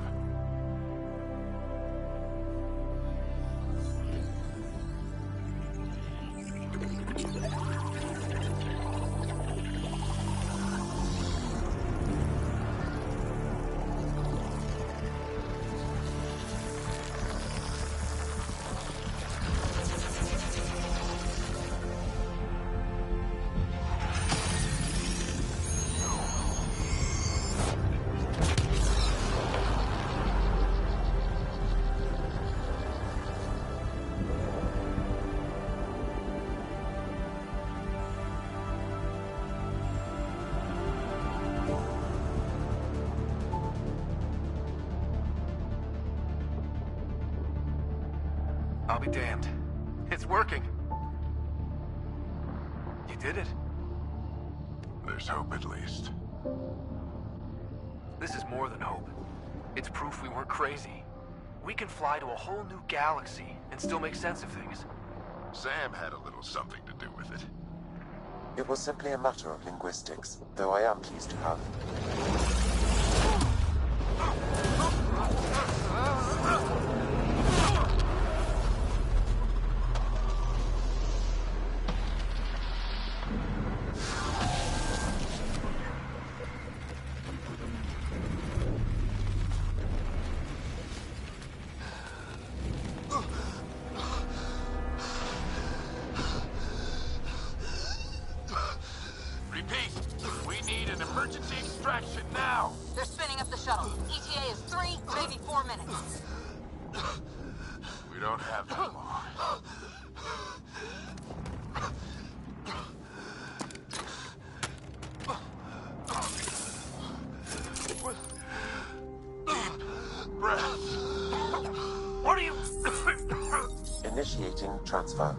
I'll be damned. It's working. You did it. There's hope at least. This is more than hope. It's proof we weren't crazy. We can fly to a whole new galaxy and still make sense of things. Sam had a little something to do with it. It was simply a matter of linguistics, though I am pleased to have. They're spinning up the shuttle. ETA is 3, maybe 4 minutes. We don't have that long. Deep breath. What are you... Initiating transfer.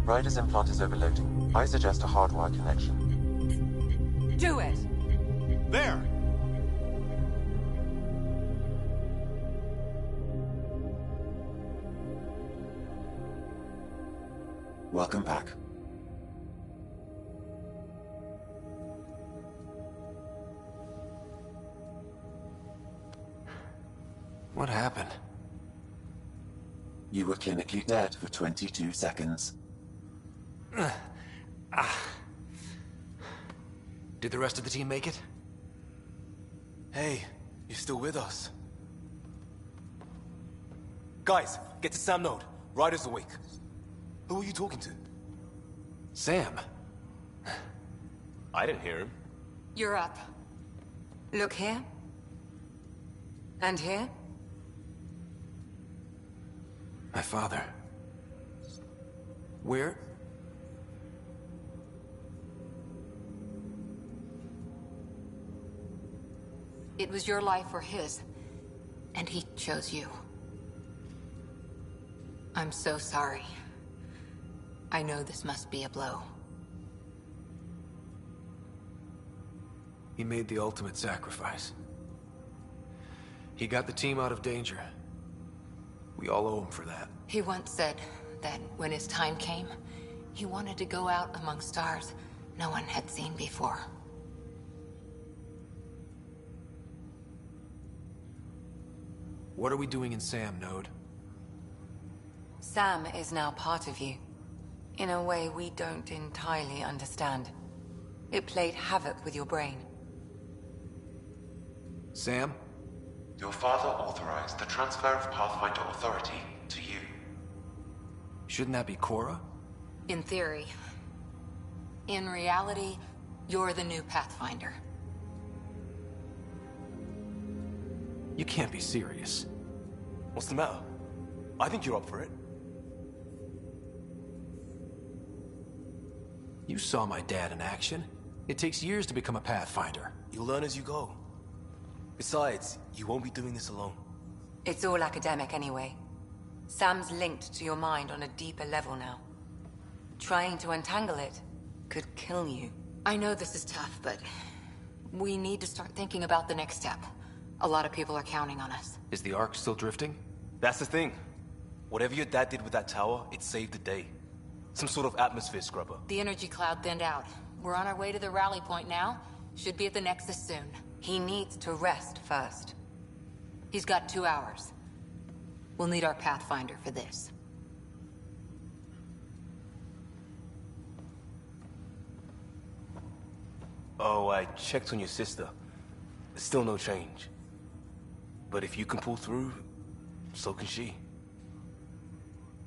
Ryder's implant is overloading. I suggest a hardwire connection. Do it! There! Welcome back. What happened? You were clinically dead for 22 seconds. Did the rest of the team make it? Hey, you're still with us. Guys, get to Sam Node. Ryder's awake. Who are you talking to? Sam. I didn't hear him. You're up. Look here. And here. My father. Where? It was your life or his, and he chose you. I'm so sorry. I know this must be a blow. He made the ultimate sacrifice. He got the team out of danger. We all owe him for that. He once said that when his time came, he wanted to go out among stars no one had seen before. What are we doing in Sam, Node? Sam is now part of you, in a way we don't entirely understand. It played havoc with your brain. Sam? Your father authorized the transfer of Pathfinder authority to you. Shouldn't that be Cora? In theory. In reality, you're the new Pathfinder. You can't be serious. What's the matter? I think you're up for it. You saw my dad in action. It takes years to become a Pathfinder. You'll learn as you go. Besides, you won't be doing this alone. It's all academic anyway. Sam's linked to your mind on a deeper level now. Trying to untangle it could kill you. I know this is tough, but we need to start thinking about the next step. A lot of people are counting on us. Is the Ark still drifting? That's the thing. Whatever your dad did with that tower, it saved the day. Some sort of atmosphere scrubber. The energy cloud thinned out. We're on our way to the rally point now. Should be at the Nexus soon. He needs to rest first. He's got 2 hours. We'll need our Pathfinder for this. Oh, I checked on your sister. Still no change. But if you can pull through, so can she.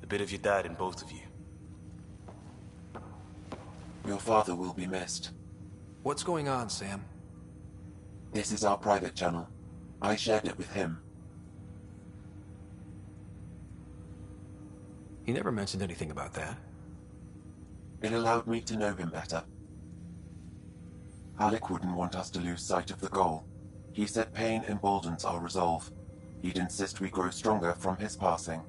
A bit of your dad in both of you. Your father will be missed. What's going on, Sam? This is our private channel. I shared it with him. He never mentioned anything about that. It allowed me to know him better. Alec wouldn't want us to lose sight of the goal. He said pain emboldens our resolve. He'd insist we grow stronger from his passing.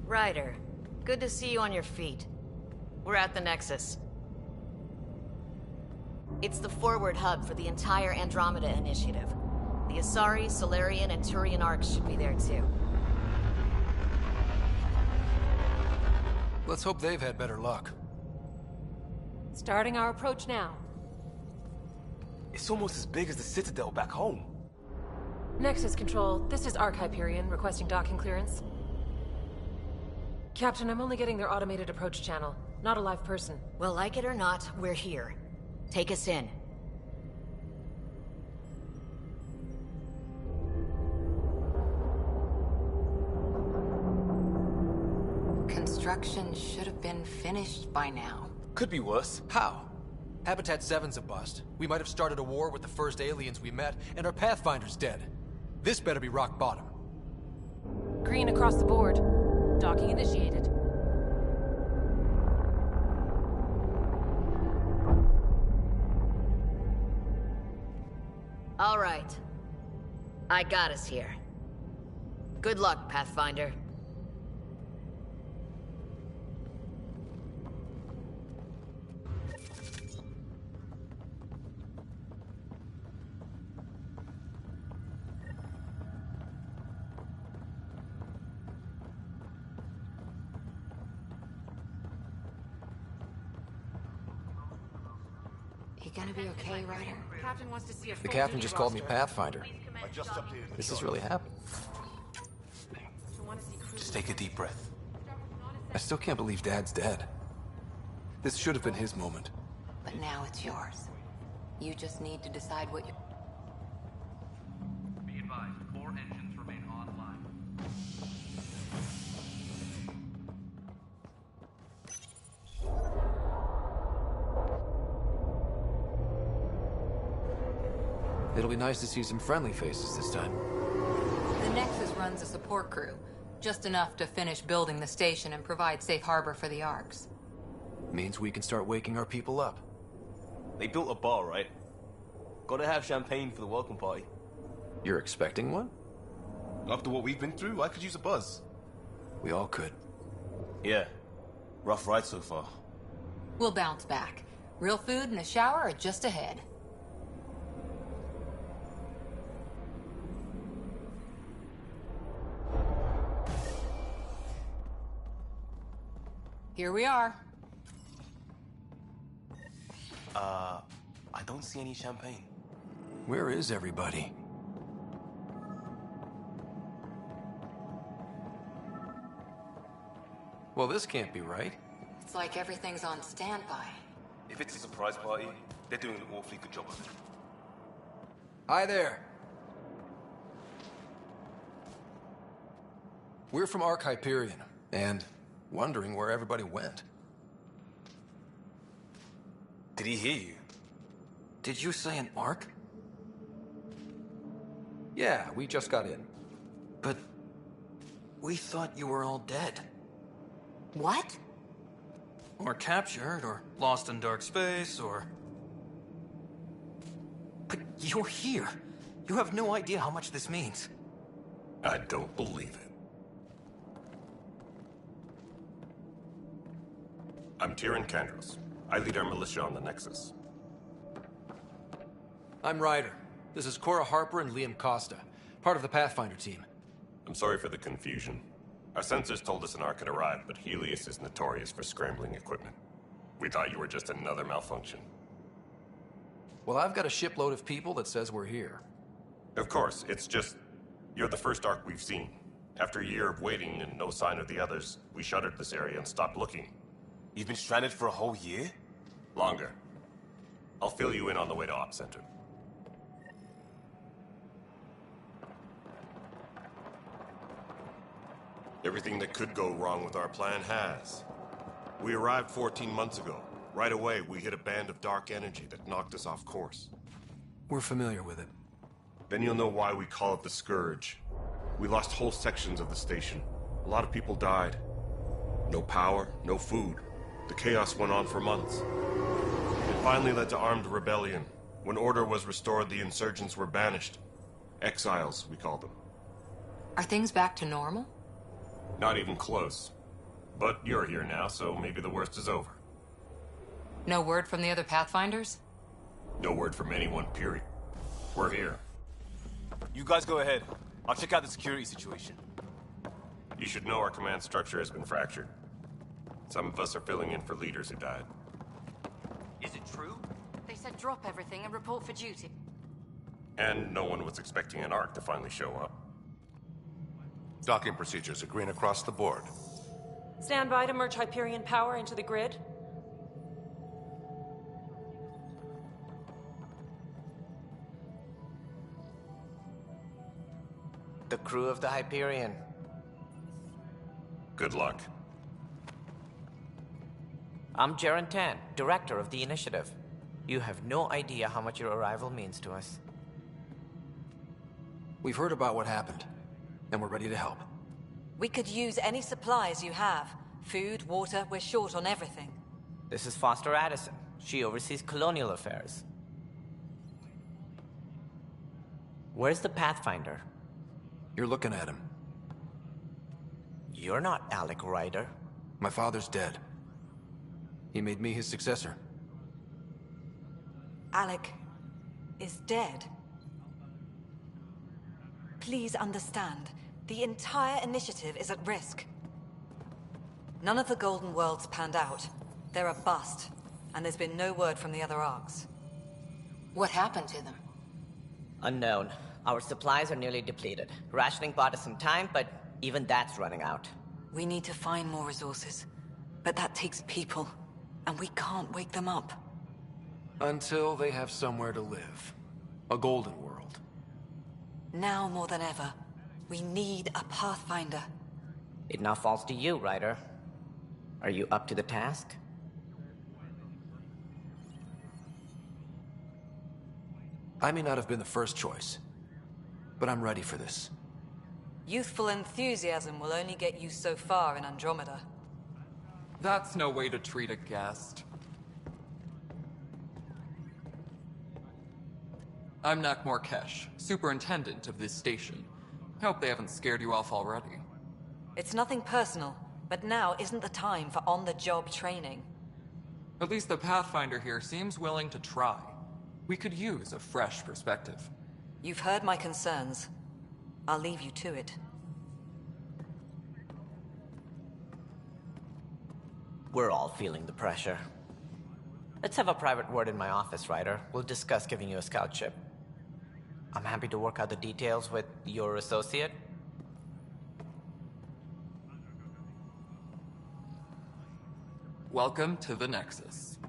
Ryder, good to see you on your feet. We're at the Nexus. It's the forward hub for the entire Andromeda initiative. The Asari, Solarian, and Turian arcs should be there too. Let's hope they've had better luck. Starting our approach now. It's almost as big as the Citadel back home. Nexus Control, this is Arc Hyperion, requesting docking clearance. Captain, I'm only getting their automated approach channel, not a live person. Well, like it or not, we're here. Take us in. Construction should have been finished by now. Could be worse. How? Habitat 7's a bust. We might have started a war with the first aliens we met, and our Pathfinder's dead. This better be rock bottom. Green across the board. Docking initiated. All right. I got us here. Good luck, Pathfinder. You gonna be okay, Ryder? Captain wants to see a The captain just called me Pathfinder. This has really happened. Just take a deep breath. I still can't believe Dad's dead. This should have been his moment. But now it's yours. You just need to decide what you... Be advised, 4 engines remain online. It'll be nice to see some friendly faces this time. The Nexus runs a support crew. Just enough to finish building the station and provide safe harbor for the Arcs. Means we can start waking our people up. They built a bar, right? Gotta have champagne for the welcome party. You're expecting one? After what we've been through, I could use a buzz. We all could. Yeah. Rough ride so far. We'll bounce back. Real food and a shower are just ahead. Here we are. I don't see any champagne. Where is everybody? Well, this can't be right. It's like everything's on standby. If it's a surprise party, they're doing an awfully good job of it. Hi there. We're from Arc Hyperion, and wondering where everybody went. Did he hear you? Did you say an Arc? Yeah, we just got in. But we thought you were all dead. What? Or captured, or lost in dark space, or... But you're here. You have no idea how much this means. I don't believe it. I'm Tyrion Kandros. I lead our militia on the Nexus. I'm Ryder. This is Cora Harper and Liam Costa, part of the Pathfinder team. I'm sorry for the confusion. Our sensors told us an Ark had arrived, but Helios is notorious for scrambling equipment. We thought you were just another malfunction. Well, I've got a shipload of people that says we're here. Of course, it's just... you're the first Ark we've seen. After a year of waiting and no sign of the others, we shuttered this area and stopped looking. You've been stranded for a whole year? Longer. I'll fill you in on the way to Op Center. Everything that could go wrong with our plan has. We arrived 14 months ago. Right away, we hit a band of dark energy that knocked us off course. We're familiar with it. Then you'll know why we call it the Scourge. We lost whole sections of the station. A lot of people died. No power, no food. The chaos went on for months. It finally led to armed rebellion. When order was restored, the insurgents were banished. Exiles, we call them. Are things back to normal? Not even close. But you're here now, so maybe the worst is over. No word from the other Pathfinders? No word from anyone, period. We're here. You guys go ahead. I'll check out the security situation. You should know our command structure has been fractured. Some of us are filling in for leaders who died. Is it true? They said drop everything and report for duty. And no one was expecting an Ark to finally show up. Docking procedures are green across the board. Stand by to merge Hyperion power into the grid. The crew of the Hyperion. Good luck. I'm Jaren Tan, director of the initiative. You have no idea how much your arrival means to us. We've heard about what happened, and we're ready to help. We could use any supplies you have. Food, water, we're short on everything. This is Foster Addison. She oversees colonial affairs. Where's the Pathfinder? You're looking at him. You're not Alec Ryder. My father's dead. He made me his successor. Alec is dead. Please understand, the entire initiative is at risk. None of the Golden Worlds panned out. They're a bust, and there's been no word from the other arcs. What happened to them? Unknown. Our supplies are nearly depleted. Rationing bought us some time, but even that's running out. We need to find more resources, but that takes people, and we can't wake them up. Until they have somewhere to live. A golden world. Now more than ever, we need a Pathfinder. It now falls to you, Ryder. Are you up to the task? I may not have been the first choice, but I'm ready for this. Youthful enthusiasm will only get you so far in Andromeda. That's no way to treat a guest. I'm Nak Morkesh, superintendent of this station. Hope they haven't scared you off already. It's nothing personal, but now isn't the time for on-the-job training. At least the Pathfinder here seems willing to try. We could use a fresh perspective. You've heard my concerns. I'll leave you to it. We're all feeling the pressure. Let's have a private word in my office, Ryder. We'll discuss giving you a scout ship. I'm happy to work out the details with your associate. Welcome to the Nexus.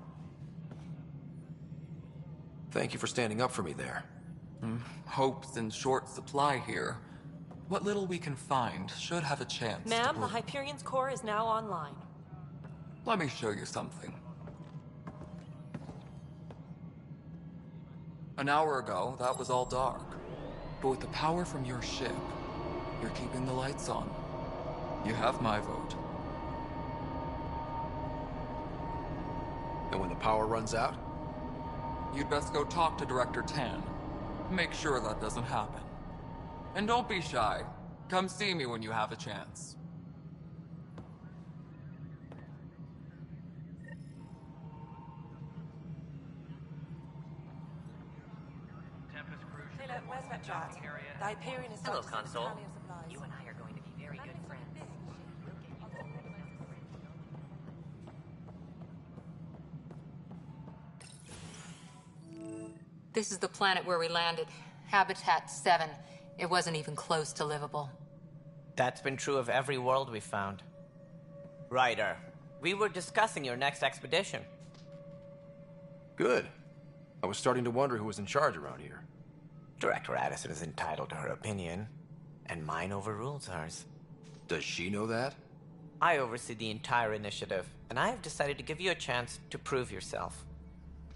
Thank you for standing up for me there. Hope's in short supply here. What little we can find should have a chance Ma'am, to the Hyperion's core is now online. Let me show you something. An hour ago, that was all dark. But with the power from your ship, you're keeping the lights on. You have my vote. And when the power runs out? You'd best go talk to Director Tan. Make sure that doesn't happen. And don't be shy. Come see me when you have a chance. Hey, look, where's that chat? The Hyperion is Hello, up to send a Console. tally of supplies. You and I are going to be very good friends. This is the planet where we landed. Habitat 7. It wasn't even close to livable. That's been true of every world we've found. Ryder, we were discussing your next expedition. Good. I was starting to wonder who was in charge around here. Director Addison is entitled to her opinion, and mine overrules hers. Does she know that? I oversee the entire initiative, and I have decided to give you a chance to prove yourself.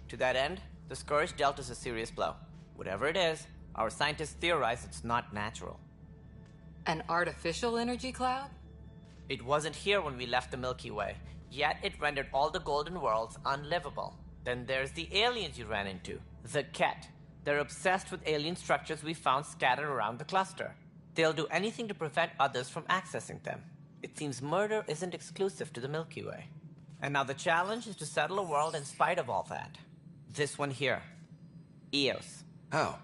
To that end, the Scourge dealt us a serious blow. Whatever it is, our scientists theorize it's not natural. An artificial energy cloud? It wasn't here when we left the Milky Way, yet it rendered all the Golden Worlds unlivable. Then there's the aliens you ran into, the Ket. They're obsessed with alien structures we found scattered around the cluster. They'll do anything to prevent others from accessing them. It seems murder isn't exclusive to the Milky Way. And now the challenge is to settle a world in spite of all that. This one here. Eos. How?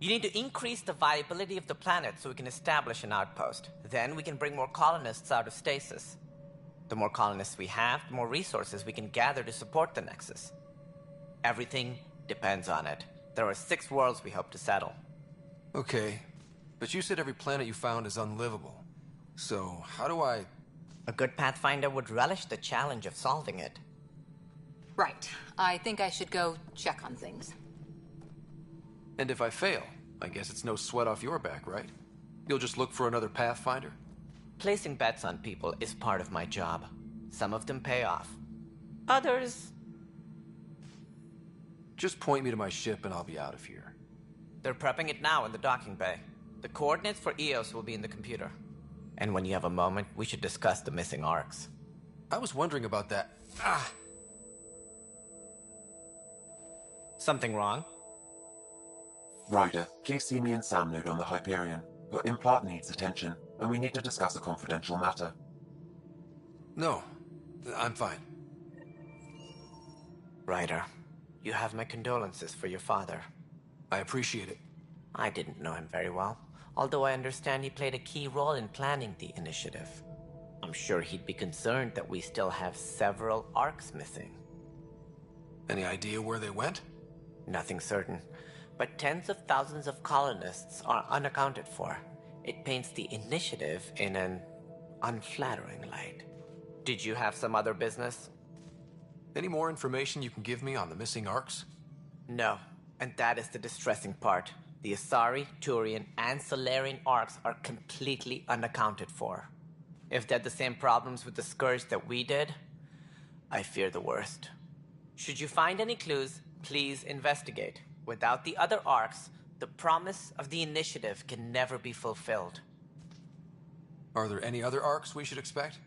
You need to increase the viability of the planet so we can establish an outpost. Then we can bring more colonists out of stasis. The more colonists we have, the more resources we can gather to support the Nexus. Everything depends on it. There are 6 worlds we hope to settle. Okay, but you said every planet you found is unlivable. So, how do I... A good Pathfinder would relish the challenge of solving it. Right. I think I should go check on things. And if I fail, I guess it's no sweat off your back, right? You'll just look for another Pathfinder? Placing bets on people is part of my job. Some of them pay off. Others... Just point me to my ship and I'll be out of here. They're prepping it now in the docking bay. The coordinates for EOS will be in the computer. And when you have a moment, we should discuss the missing arcs. I was wondering about that. Something wrong? Ryder, please see me and Sam node on the Hyperion. Your implant needs attention, and we need to discuss a confidential matter. No, I'm fine. Ryder, you have my condolences for your father. I appreciate it. I didn't know him very well, although I understand he played a key role in planning the initiative. I'm sure he'd be concerned that we still have several arcs missing. Any idea where they went? Nothing certain, but tens of thousands of colonists are unaccounted for. It paints the initiative in an unflattering light. Did you have some other business? Any more information you can give me on the missing arcs? No, and that is the distressing part. The Asari, Turian, and Solarian arcs are completely unaccounted for. If they had the same problems with the Scourge that we did, I fear the worst. Should you find any clues, please investigate. Without the other arcs, the promise of the initiative can never be fulfilled. Are there any other arcs we should expect?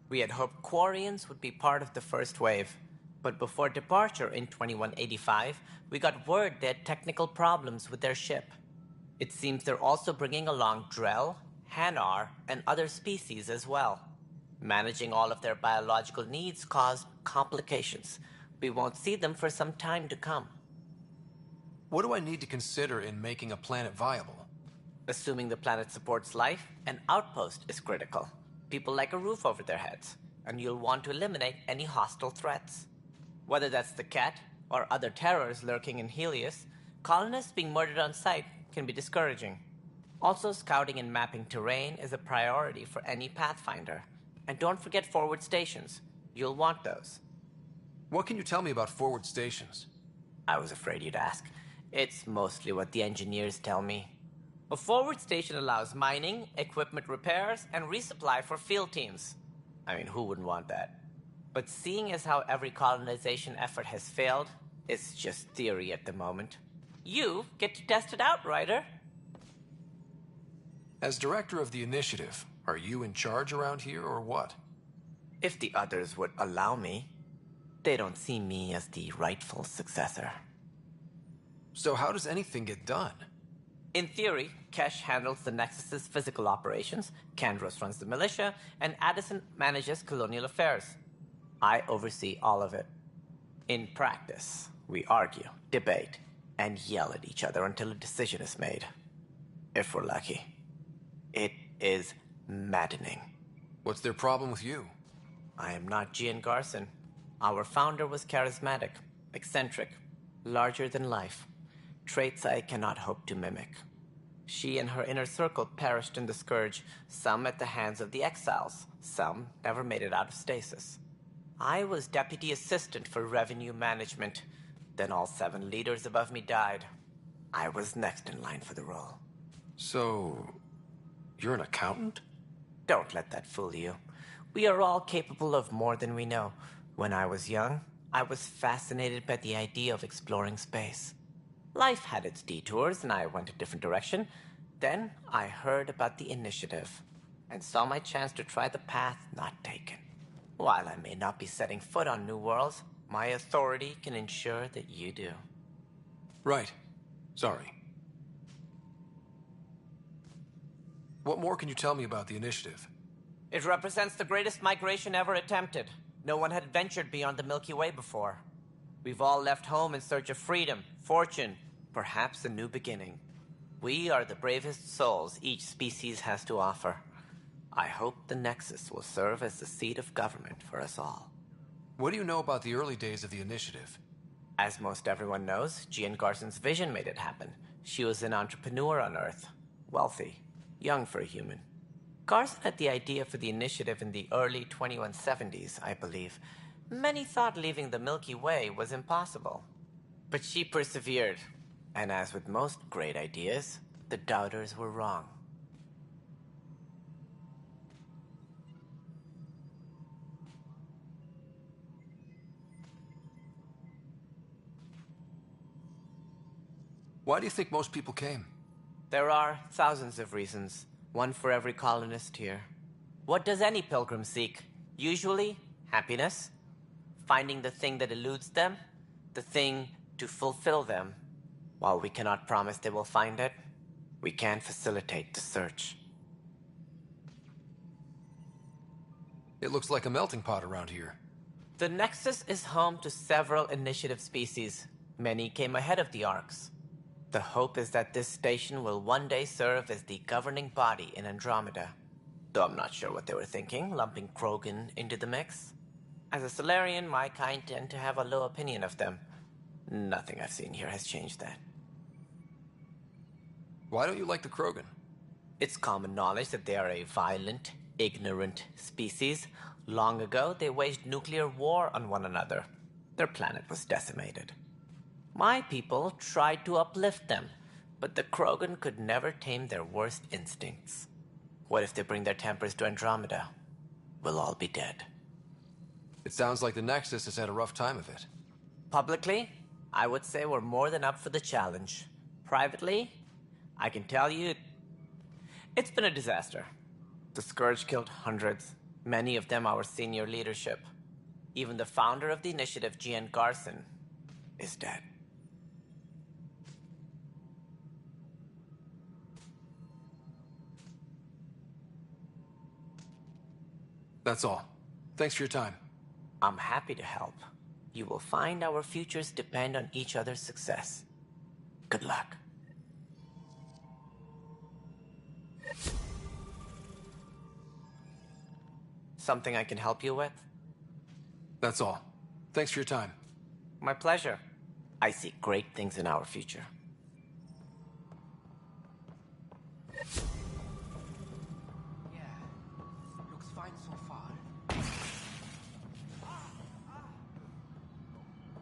We had hoped Quarians would be part of the first wave, but before departure in 2185, we got word they had technical problems with their ship. It seems they're also bringing along Drell, Hanar, and other species as well. Managing all of their biological needs caused complications. We won't see them for some time to come. What do I need to consider in making a planet viable? Assuming the planet supports life, an outpost is critical. People like a roof over their heads, and you'll want to eliminate any hostile threats. Whether that's the Cat or other terrors lurking in Helios, colonists being murdered on sight can be discouraging. Also, scouting and mapping terrain is a priority for any Pathfinder. And don't forget forward stations. You'll want those. What can you tell me about forward stations? I was afraid you'd ask. It's mostly what the engineers tell me. A forward station allows mining, equipment repairs, and resupply for field teams. I mean, who wouldn't want that? But seeing as how every colonization effort has failed, it's just theory at the moment. You get to test it out, Ryder. As director of the initiative, are you in charge around here or what? If the others would allow me. They don't see me as the rightful successor. So how does anything get done? In theory, Kesh handles the Nexus's physical operations, Kandros runs the militia, and Addison manages colonial affairs. I oversee all of it. In practice, we argue, debate, and yell at each other until a decision is made. If we're lucky. It is maddening. What's their problem with you? I am not Gian Garson. Our founder was charismatic, eccentric, larger than life. Traits I cannot hope to mimic. She and her inner circle perished in the Scourge, some at the hands of the Exiles, some never made it out of stasis. I was deputy assistant for revenue management. Then all 7 leaders above me died. I was next in line for the role. So, you're an accountant? Don't let that fool you. We are all capable of more than we know. When I was young, I was fascinated by the idea of exploring space. Life had its detours, and I went a different direction. Then I heard about the initiative, and saw my chance to try the path not taken. While I may not be setting foot on New Worlds, my authority can ensure that you do. Right. Sorry. What more can you tell me about the initiative? It represents the greatest migration ever attempted. No one had ventured beyond the Milky Way before. We've all left home in search of freedom, fortune, perhaps a new beginning. We are the bravest souls each species has to offer. I hope the Nexus will serve as the seat of government for us all. What do you know about the early days of the initiative? As most everyone knows, Jean Garson's vision made it happen. She was an entrepreneur on Earth. Wealthy. Young for a human. Garson had the idea for the initiative in the early 2170s, I believe. Many thought leaving the Milky Way was impossible. But she persevered. And as with most great ideas, the doubters were wrong. Why do you think most people came? There are thousands of reasons, one for every colonist here. What does any pilgrim seek? Usually, happiness. Finding the thing that eludes them, the thing to fulfill them. While we cannot promise they will find it, we can facilitate the search. It looks like a melting pot around here. The Nexus is home to several initiative species. Many came ahead of the Arks. The hope is that this station will one day serve as the governing body in Andromeda. Though I'm not sure what they were thinking, lumping Krogan into the mix. As a Solarian, my kind tend to have a low opinion of them. Nothing I've seen here has changed that. Why don't you like the Krogan? It's common knowledge that they are a violent, ignorant species. Long ago, they waged nuclear war on one another. Their planet was decimated. My people tried to uplift them, but the Krogan could never tame their worst instincts. What if they bring their tempers to Andromeda? We'll all be dead. It sounds like the Nexus has had a rough time of it. Publicly, I would say we're more than up for the challenge. Privately, I can tell you, it's been a disaster. The Scourge killed hundreds, many of them our senior leadership. Even the founder of the initiative, Jean Garson, is dead. That's all. Thanks for your time. I'm happy to help. You will find our futures depend on each other's success. Good luck. Something I can help you with? That's all. Thanks for your time. My pleasure. I see great things in our future. Looks fine so far.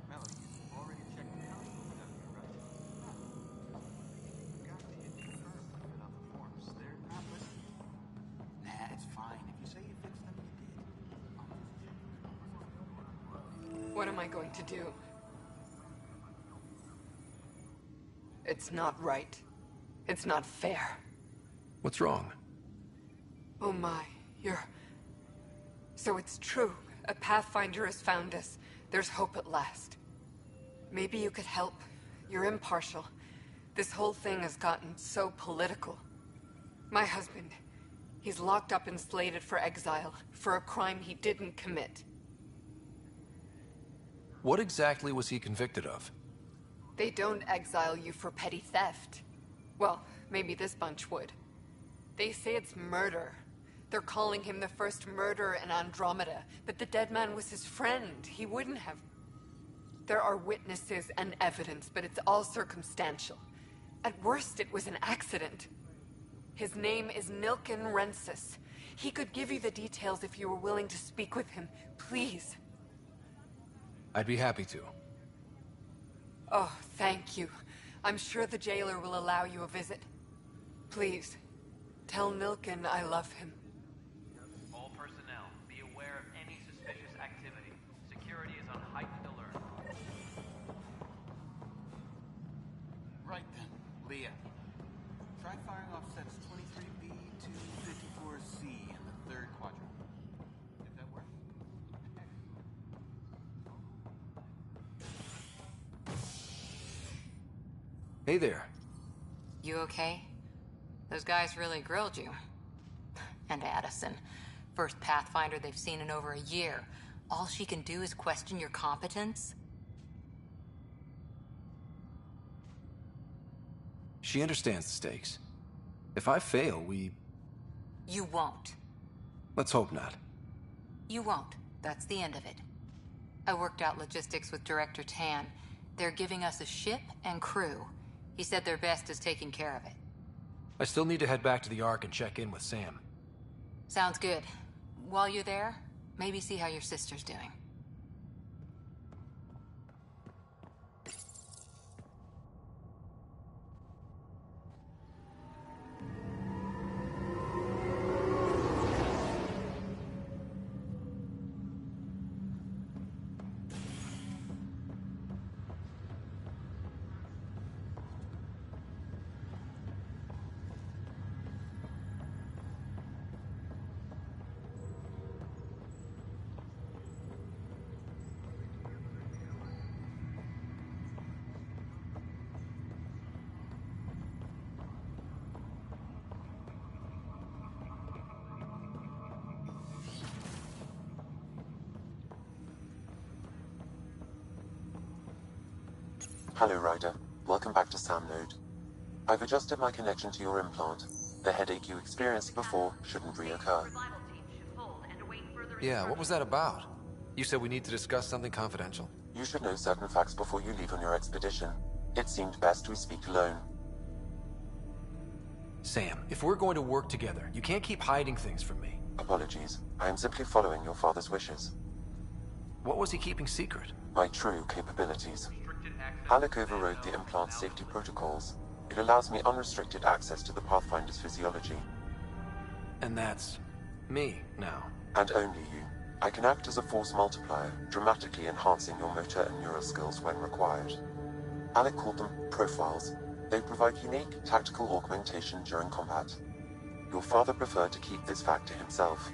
Melody, you've already checked the house, haven't you, right? You got to hit the curve to fill out the forms. They're not listed. Nah, it's fine. If you say you fixed them, you did. What am I going to do? It's not right. It's not fair. What's wrong? Oh my, So it's true. A Pathfinder has found us. There's hope at last. Maybe you could help. You're impartial. This whole thing has gotten so political. My husband, he's locked up and slated for exile for a crime he didn't commit. What exactly was he convicted of? They don't exile you for petty theft. Well, maybe this bunch would. They say it's murder. They're calling him the first murderer in Andromeda, but the dead man was his friend. He wouldn't have. There are witnesses and evidence, but it's all circumstantial. At worst, it was an accident. His name is Nilken Rensis. He could give you the details if you were willing to speak with him. Please. I'd be happy to. Oh, thank you. I'm sure the jailer will allow you a visit. Please, tell Nilken I love him. All personnel, be aware of any suspicious activity. Security is on heightened alert. Right then, Leah. Try firing off sets 23B to 54C in the third quadrant. If that works. Hey there. You okay? Those guys really grilled you. And Addison, first Pathfinder they've seen in over a year. All she can do is question your competence? She understands the stakes. If I fail, we... You won't. Let's hope not. You won't. That's the end of it. I worked out logistics with Director Tan. They're giving us a ship and crew. He said their best is taking care of it. I still need to head back to the Ark and check in with Sam. Sounds good. While you're there, maybe see how your sister's doing. Hello, Ryder. Welcome back to Sam Node. I've adjusted my connection to your implant. The headache you experienced before shouldn't reoccur. Yeah, what was that about? You said we need to discuss something confidential. You should know certain facts before you leave on your expedition. It seemed best we speak alone. Sam, if we're going to work together, you can't keep hiding things from me. Apologies. I am simply following your father's wishes. What was he keeping secret? My true capabilities. Alec overrode the implant's safety protocols. It allows me unrestricted access to the Pathfinder's physiology. And that's me now. And only you. I can act as a force multiplier, dramatically enhancing your motor and neural skills when required. Alec called them profiles. They provide unique tactical augmentation during combat. Your father preferred to keep this fact to himself.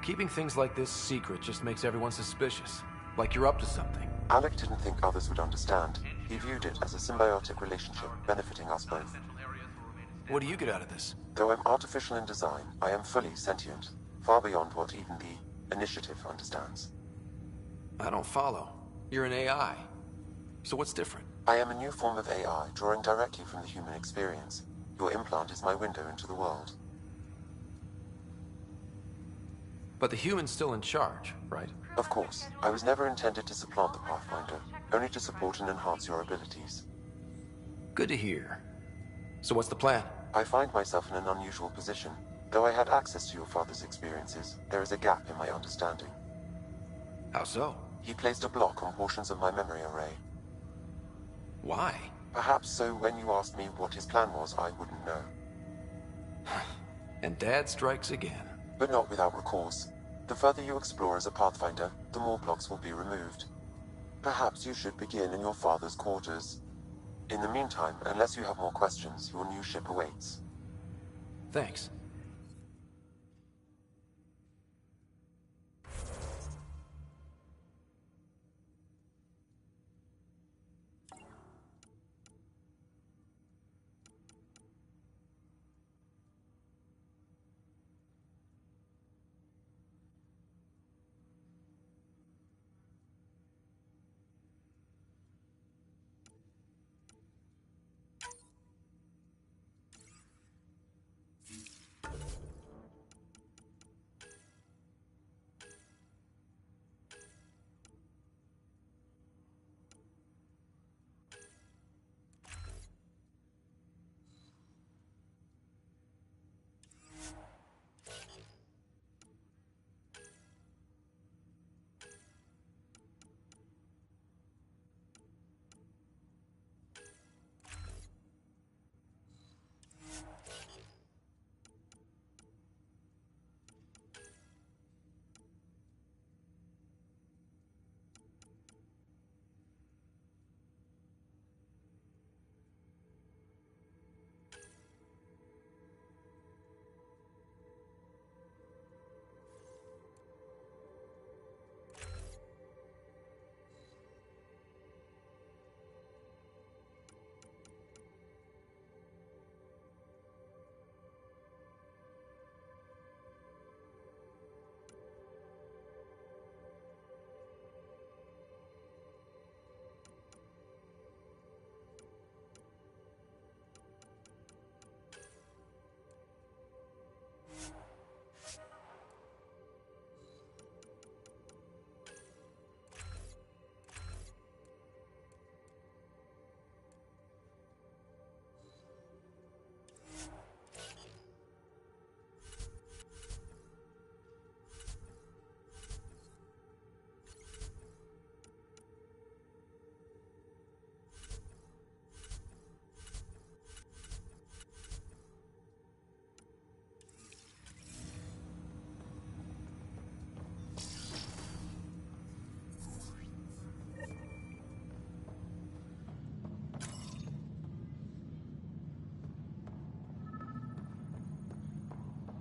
Keeping things like this secret just makes everyone suspicious. Like you're up to something. Alec didn't think others would understand. He viewed it as a symbiotic relationship benefiting us both. What do you get out of this? Though I'm artificial in design, I am fully sentient, far beyond what even the Initiative understands. I don't follow. You're an AI. So what's different? I am a new form of AI, drawing directly from the human experience. Your implant is my window into the world. But the human's still in charge, right? Of course. I was never intended to supplant the Pathfinder, only to support and enhance your abilities. Good to hear. So what's the plan? I find myself in an unusual position. Though I had access to your father's experiences, there is a gap in my understanding. How so? He placed a block on portions of my memory array. Why? Perhaps so when you asked me what his plan was, I wouldn't know. And Dad strikes again. But not without recourse. The further you explore as a Pathfinder, the more blocks will be removed. Perhaps you should begin in your father's quarters. In the meantime, unless you have more questions, your new ship awaits. Thanks.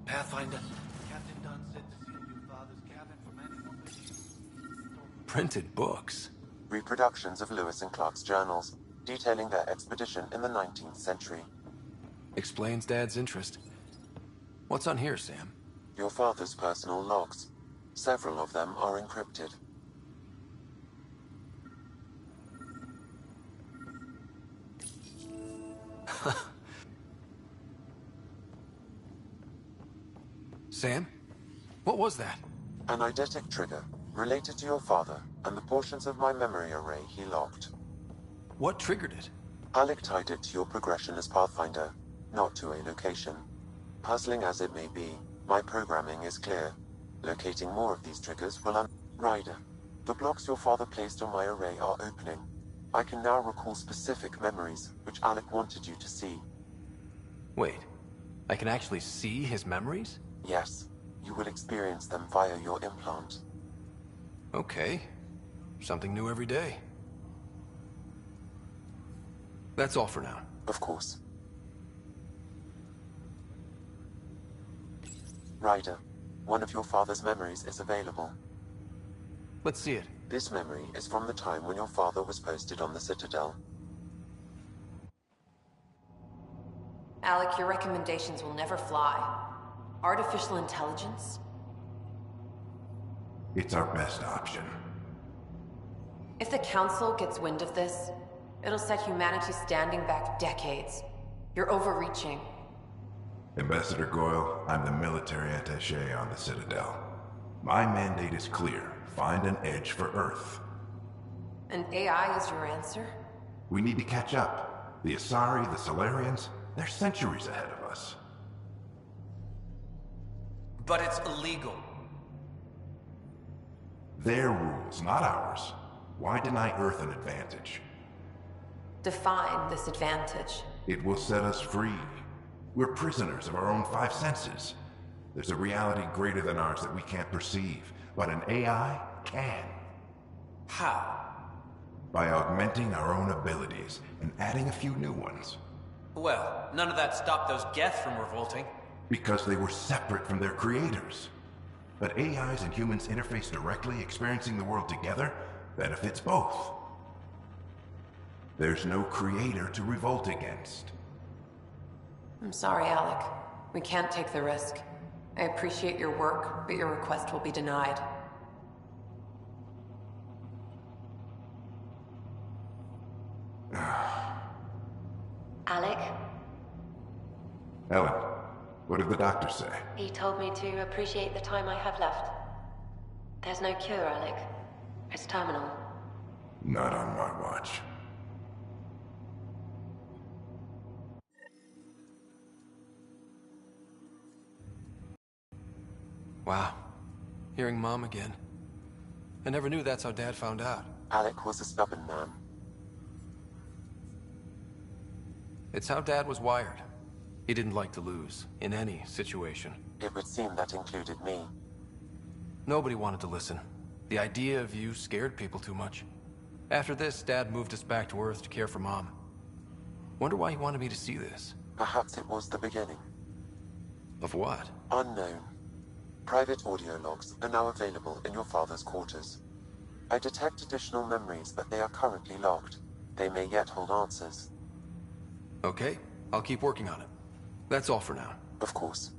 Pathfinder. Captain Dunn said to seal your father's cabin from anyone but you. Printed books. Reproductions of Lewis and Clark's journals, detailing their expedition in the 19th century. Explains Dad's interest. What's on here, Sam? Your father's personal logs. Several of them are encrypted. Sam? What was that? An eidetic trigger, related to your father, and the portions of my memory array he locked. What triggered it? Alec tied it to your progression as Pathfinder, not to a location. Puzzling as it may be, my programming is clear. Locating more of these triggers will Ryder, the blocks your father placed on my array are opening. I can now recall specific memories, which Alec wanted you to see. Wait, I can actually see his memories? Yes, you will experience them via your implant. Okay. Something new every day. That's all for now. Of course. Ryder, one of your father's memories is available. Let's see it. This memory is from the time when your father was posted on the Citadel. Alec, your recommendations will never fly. Artificial intelligence? It's our best option. If the Council gets wind of this, it'll set humanity standing back decades. You're overreaching. Ambassador Goyle, I'm the military attaché on the Citadel. My mandate is clear. Find an edge for Earth. And AI is your answer? We need to catch up. The Asari, the Solarians, they're centuries ahead of us. But it's illegal. Their rules, not ours. Why deny Earth an advantage? Define this advantage. It will set us free. We're prisoners of our own five senses. There's a reality greater than ours that we can't perceive, but an AI can. How? By augmenting our own abilities and adding a few new ones. Well, none of that stopped those Geth from revolting. Because they were separate from their creators. But AIs and humans interface directly, experiencing the world together, benefits both. There's no creator to revolt against. I'm sorry, Alec. We can't take the risk. I appreciate your work, but your request will be denied. Alec? Ellen, what did the doctor say? He told me to appreciate the time I have left. There's no cure, Alec. It's terminal. Not on my watch. Wow. Hearing Mom again. I never knew that's how Dad found out. Alec was a stubborn man. It's how Dad was wired. He didn't like to lose, in any situation. It would seem that included me. Nobody wanted to listen. The idea of you scared people too much. After this, Dad moved us back to Earth to care for Mom. Wonder why he wanted me to see this. Perhaps it was the beginning. Of what? Unknown. Private audio logs are now available in your father's quarters. I detect additional memories, but they are currently locked. They may yet hold answers. Okay, I'll keep working on it. That's all for now. Of course.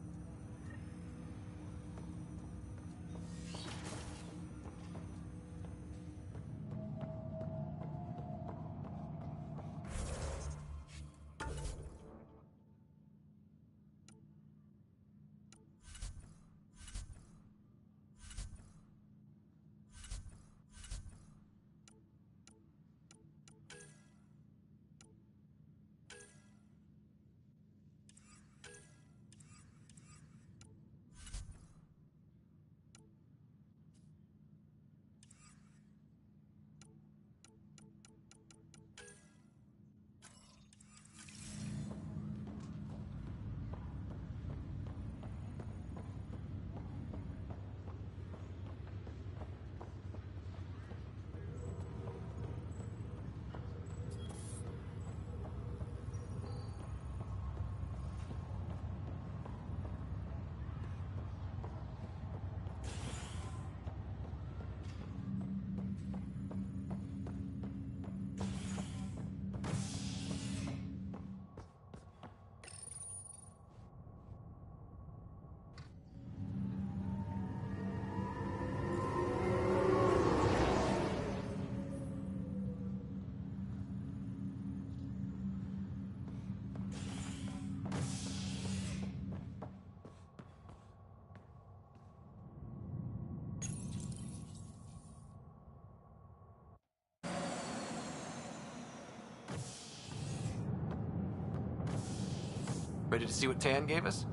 Ready to see what Tan gave us?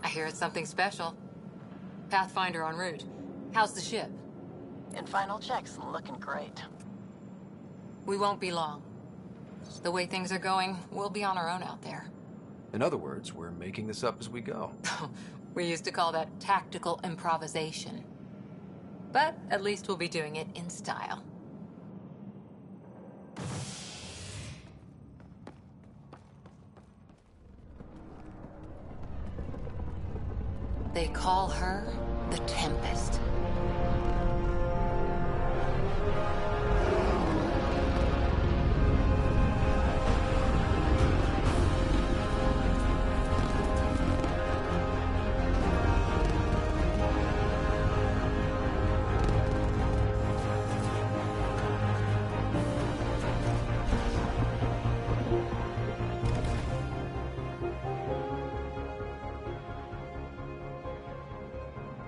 I hear it's something special. Pathfinder en route. How's the ship? In final checks, looking great. We won't be long. The way things are going, we'll be on our own out there. In other words, we're making this up as we go. We used to call that tactical improvisation. But at least we'll be doing it in style. They call her the Tempest.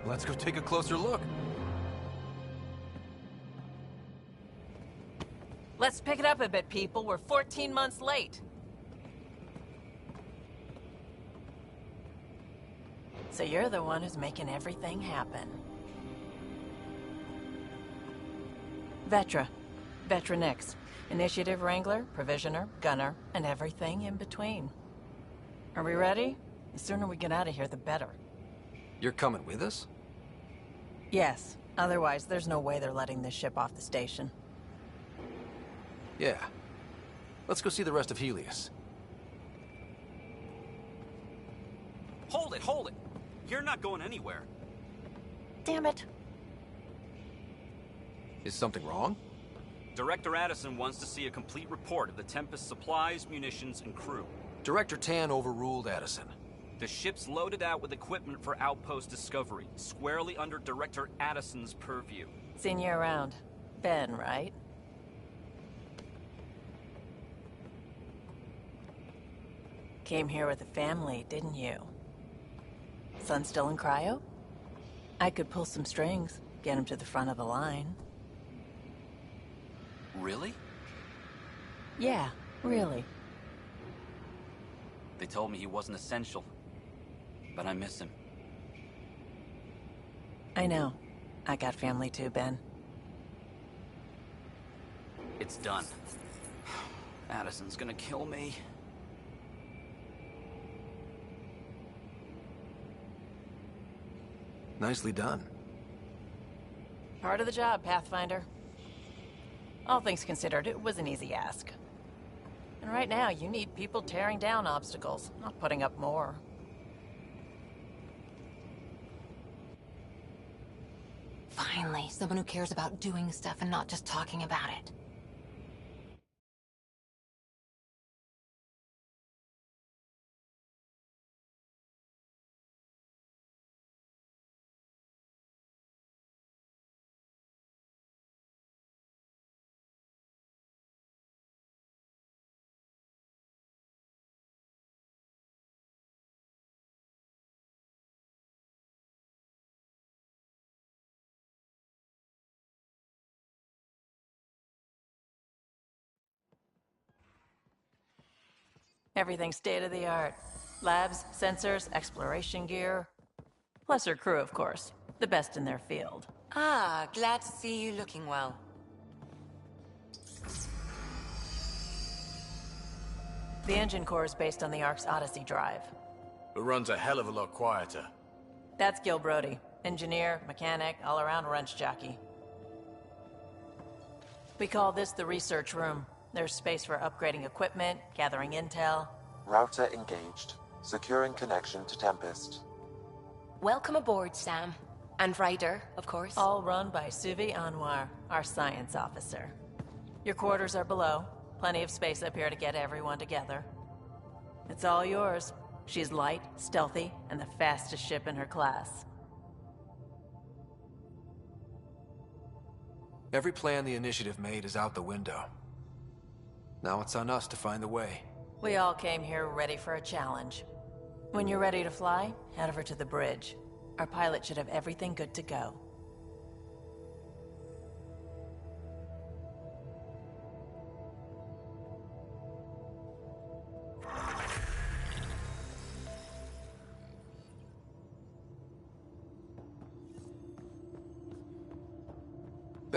Let's go take a closer look. Let's pick it up a bit, people. We're 14 months late. So you're the one who's making everything happen. Vetra. Vetra Nix. Initiative Wrangler, Provisioner, Gunner, and everything in between. Are we ready? The sooner we get out of here, the better. You're coming with us? Yes. Otherwise, there's no way they're letting this ship off the station. Yeah. Let's go see the rest of Helios. Hold it, hold it! You're not going anywhere. Damn it. Is something wrong? Director Addison wants to see a complete report of the Tempest's supplies, munitions, and crew. Director Tan overruled Addison. The ship's loaded out with equipment for outpost discovery, squarely under Director Addison's purview. Seen you around. Ben, right? Came here with a family, didn't you? Son still in cryo? I could pull some strings, get him to the front of the line. Really? Yeah, really. They told me he wasn't essential, but I miss him. I know. I got family too, Ben. It's done. Addison's gonna kill me. Nicely done. Part of the job, Pathfinder. All things considered, it was an easy ask. And right now, you need people tearing down obstacles, not putting up more. Finally, someone who cares about doing stuff and not just talking about it. Everything state-of-the-art. Labs, sensors, exploration gear. Plus her crew, of course. The best in their field. Ah, glad to see you looking well. The engine core is based on the Ark's Odyssey drive. It runs a hell of a lot quieter. That's Gil Brody. Engineer, mechanic, all-around wrench jockey. We call this the research room. There's space for upgrading equipment, gathering intel. Router engaged. Securing connection to Tempest. Welcome aboard, Sam. And Ryder, of course. All run by Suvi Anwar, our science officer. Your quarters are below. Plenty of space up here to get everyone together. It's all yours. She's light, stealthy, and the fastest ship in her class. Every plan the Initiative made is out the window. Now it's on us to find the way. We all came here ready for a challenge. When you're ready to fly, head over to the bridge. Our pilot should have everything good to go.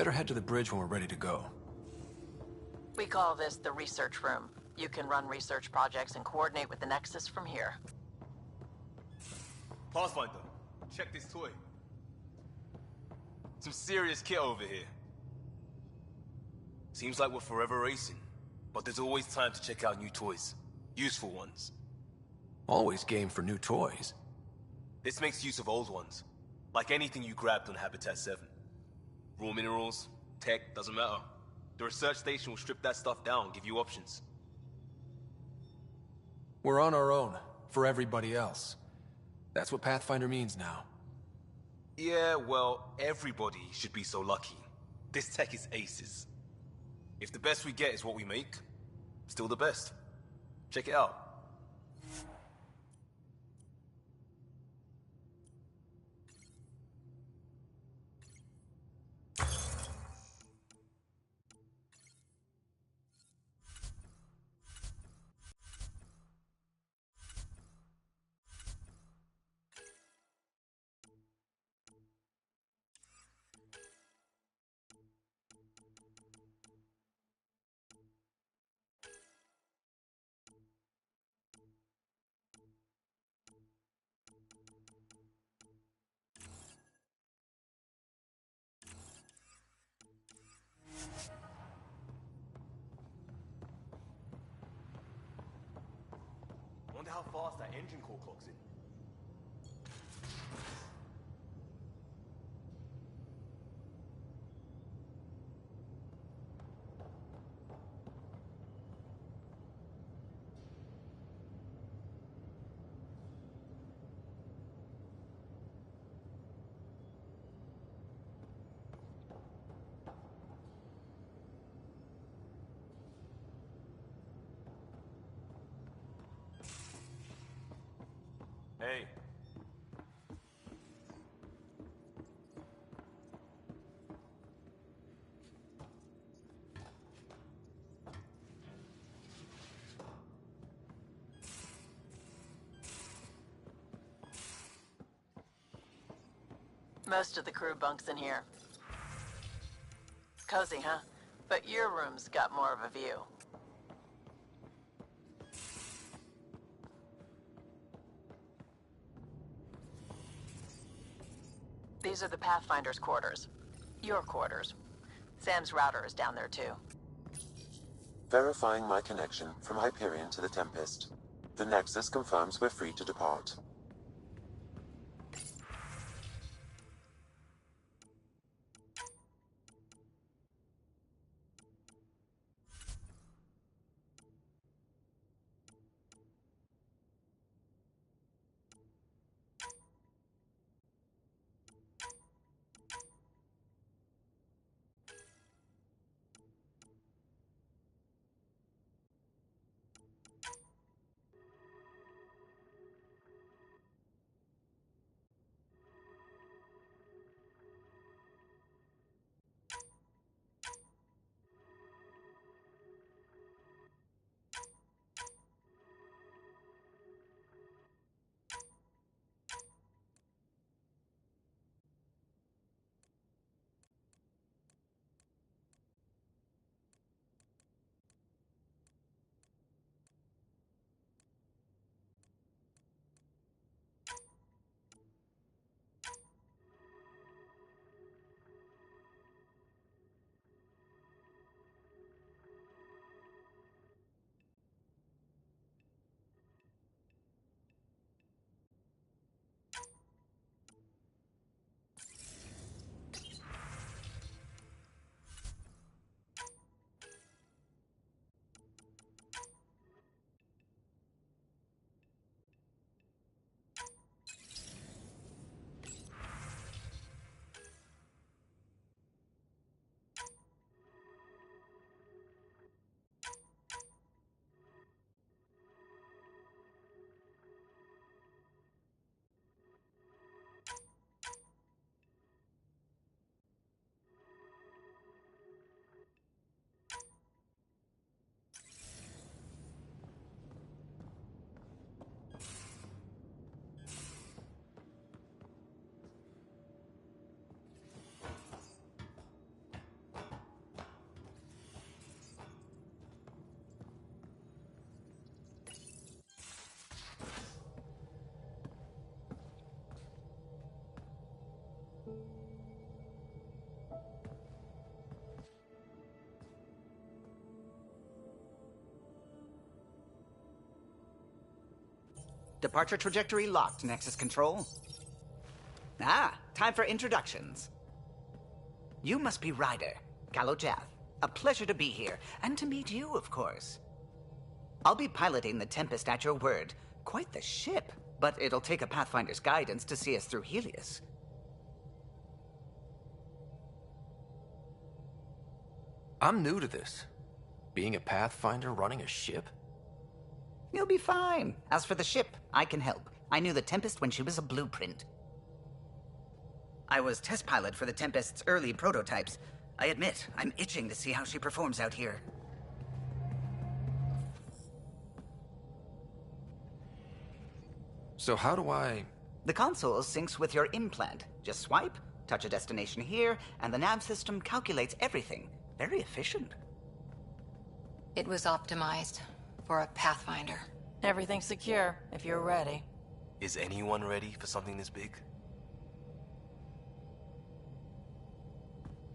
better head to the bridge when we're ready to go. We call this the research room. You can run research projects and coordinate with the Nexus from here. Pathfinder, check this toy. Some serious kit over here. Seems like we're forever racing, but there's always time to check out new toys. Useful ones. Always game for new toys. This makes use of old ones. Like anything you grabbed on Habitat 7. Raw minerals, tech, doesn't matter. The research station will strip that stuff down, give you options. We're on our own, for everybody else. That's what Pathfinder means now. Yeah, well, everybody should be so lucky. This tech is aces. If the best we get is what we make, still the best. Check it out. Wonder how fast that engine core clocks in. Hey. Most of the crew bunks in here. Cozy, huh? But your room's got more of a view. These are the Pathfinder's quarters. Your quarters. Sam's router is down there too. Verifying my connection from Hyperion to the Tempest. The Nexus confirms we're free to depart. Departure trajectory locked, Nexus Control. Ah, time for introductions. You must be Ryder, Kalojath. A pleasure to be here, and to meet you, of course. I'll be piloting the Tempest at your word. Quite the ship, but it'll take a Pathfinder's guidance to see us through Helios. I'm new to this. Being a Pathfinder running a ship? You'll be fine. As for the ship, I can help. I knew the Tempest when she was a blueprint. I was test pilot for the Tempest's early prototypes. I admit, I'm itching to see how she performs out here. So how do I... The console syncs with your implant. Just swipe, touch a destination here, and the nav system calculates everything. Very efficient. It was optimized for a Pathfinder. Everything's secure, if you're ready. Is anyone ready for something this big?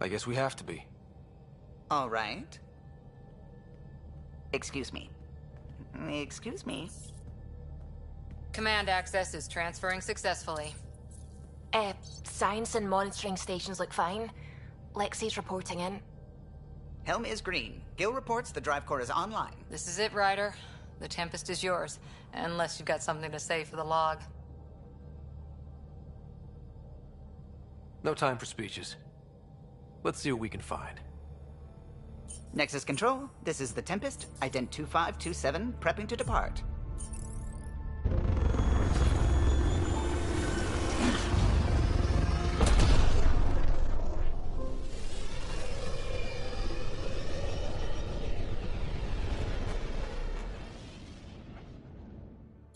I guess we have to be. All right. Excuse me. Excuse me. Command access is transferring successfully. Science and monitoring stations look fine. Lexi's reporting in. Helm is green. Gil reports the drive core is online. This is it, Ryder. The Tempest is yours, unless you've got something to say for the log. No time for speeches. Let's see what we can find. Nexus Control, this is the Tempest, ident 2527, prepping to depart.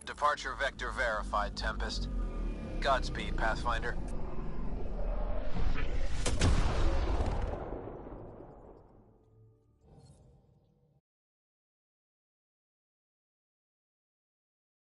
Departure vector verified, Tempest. Godspeed, Pathfinder.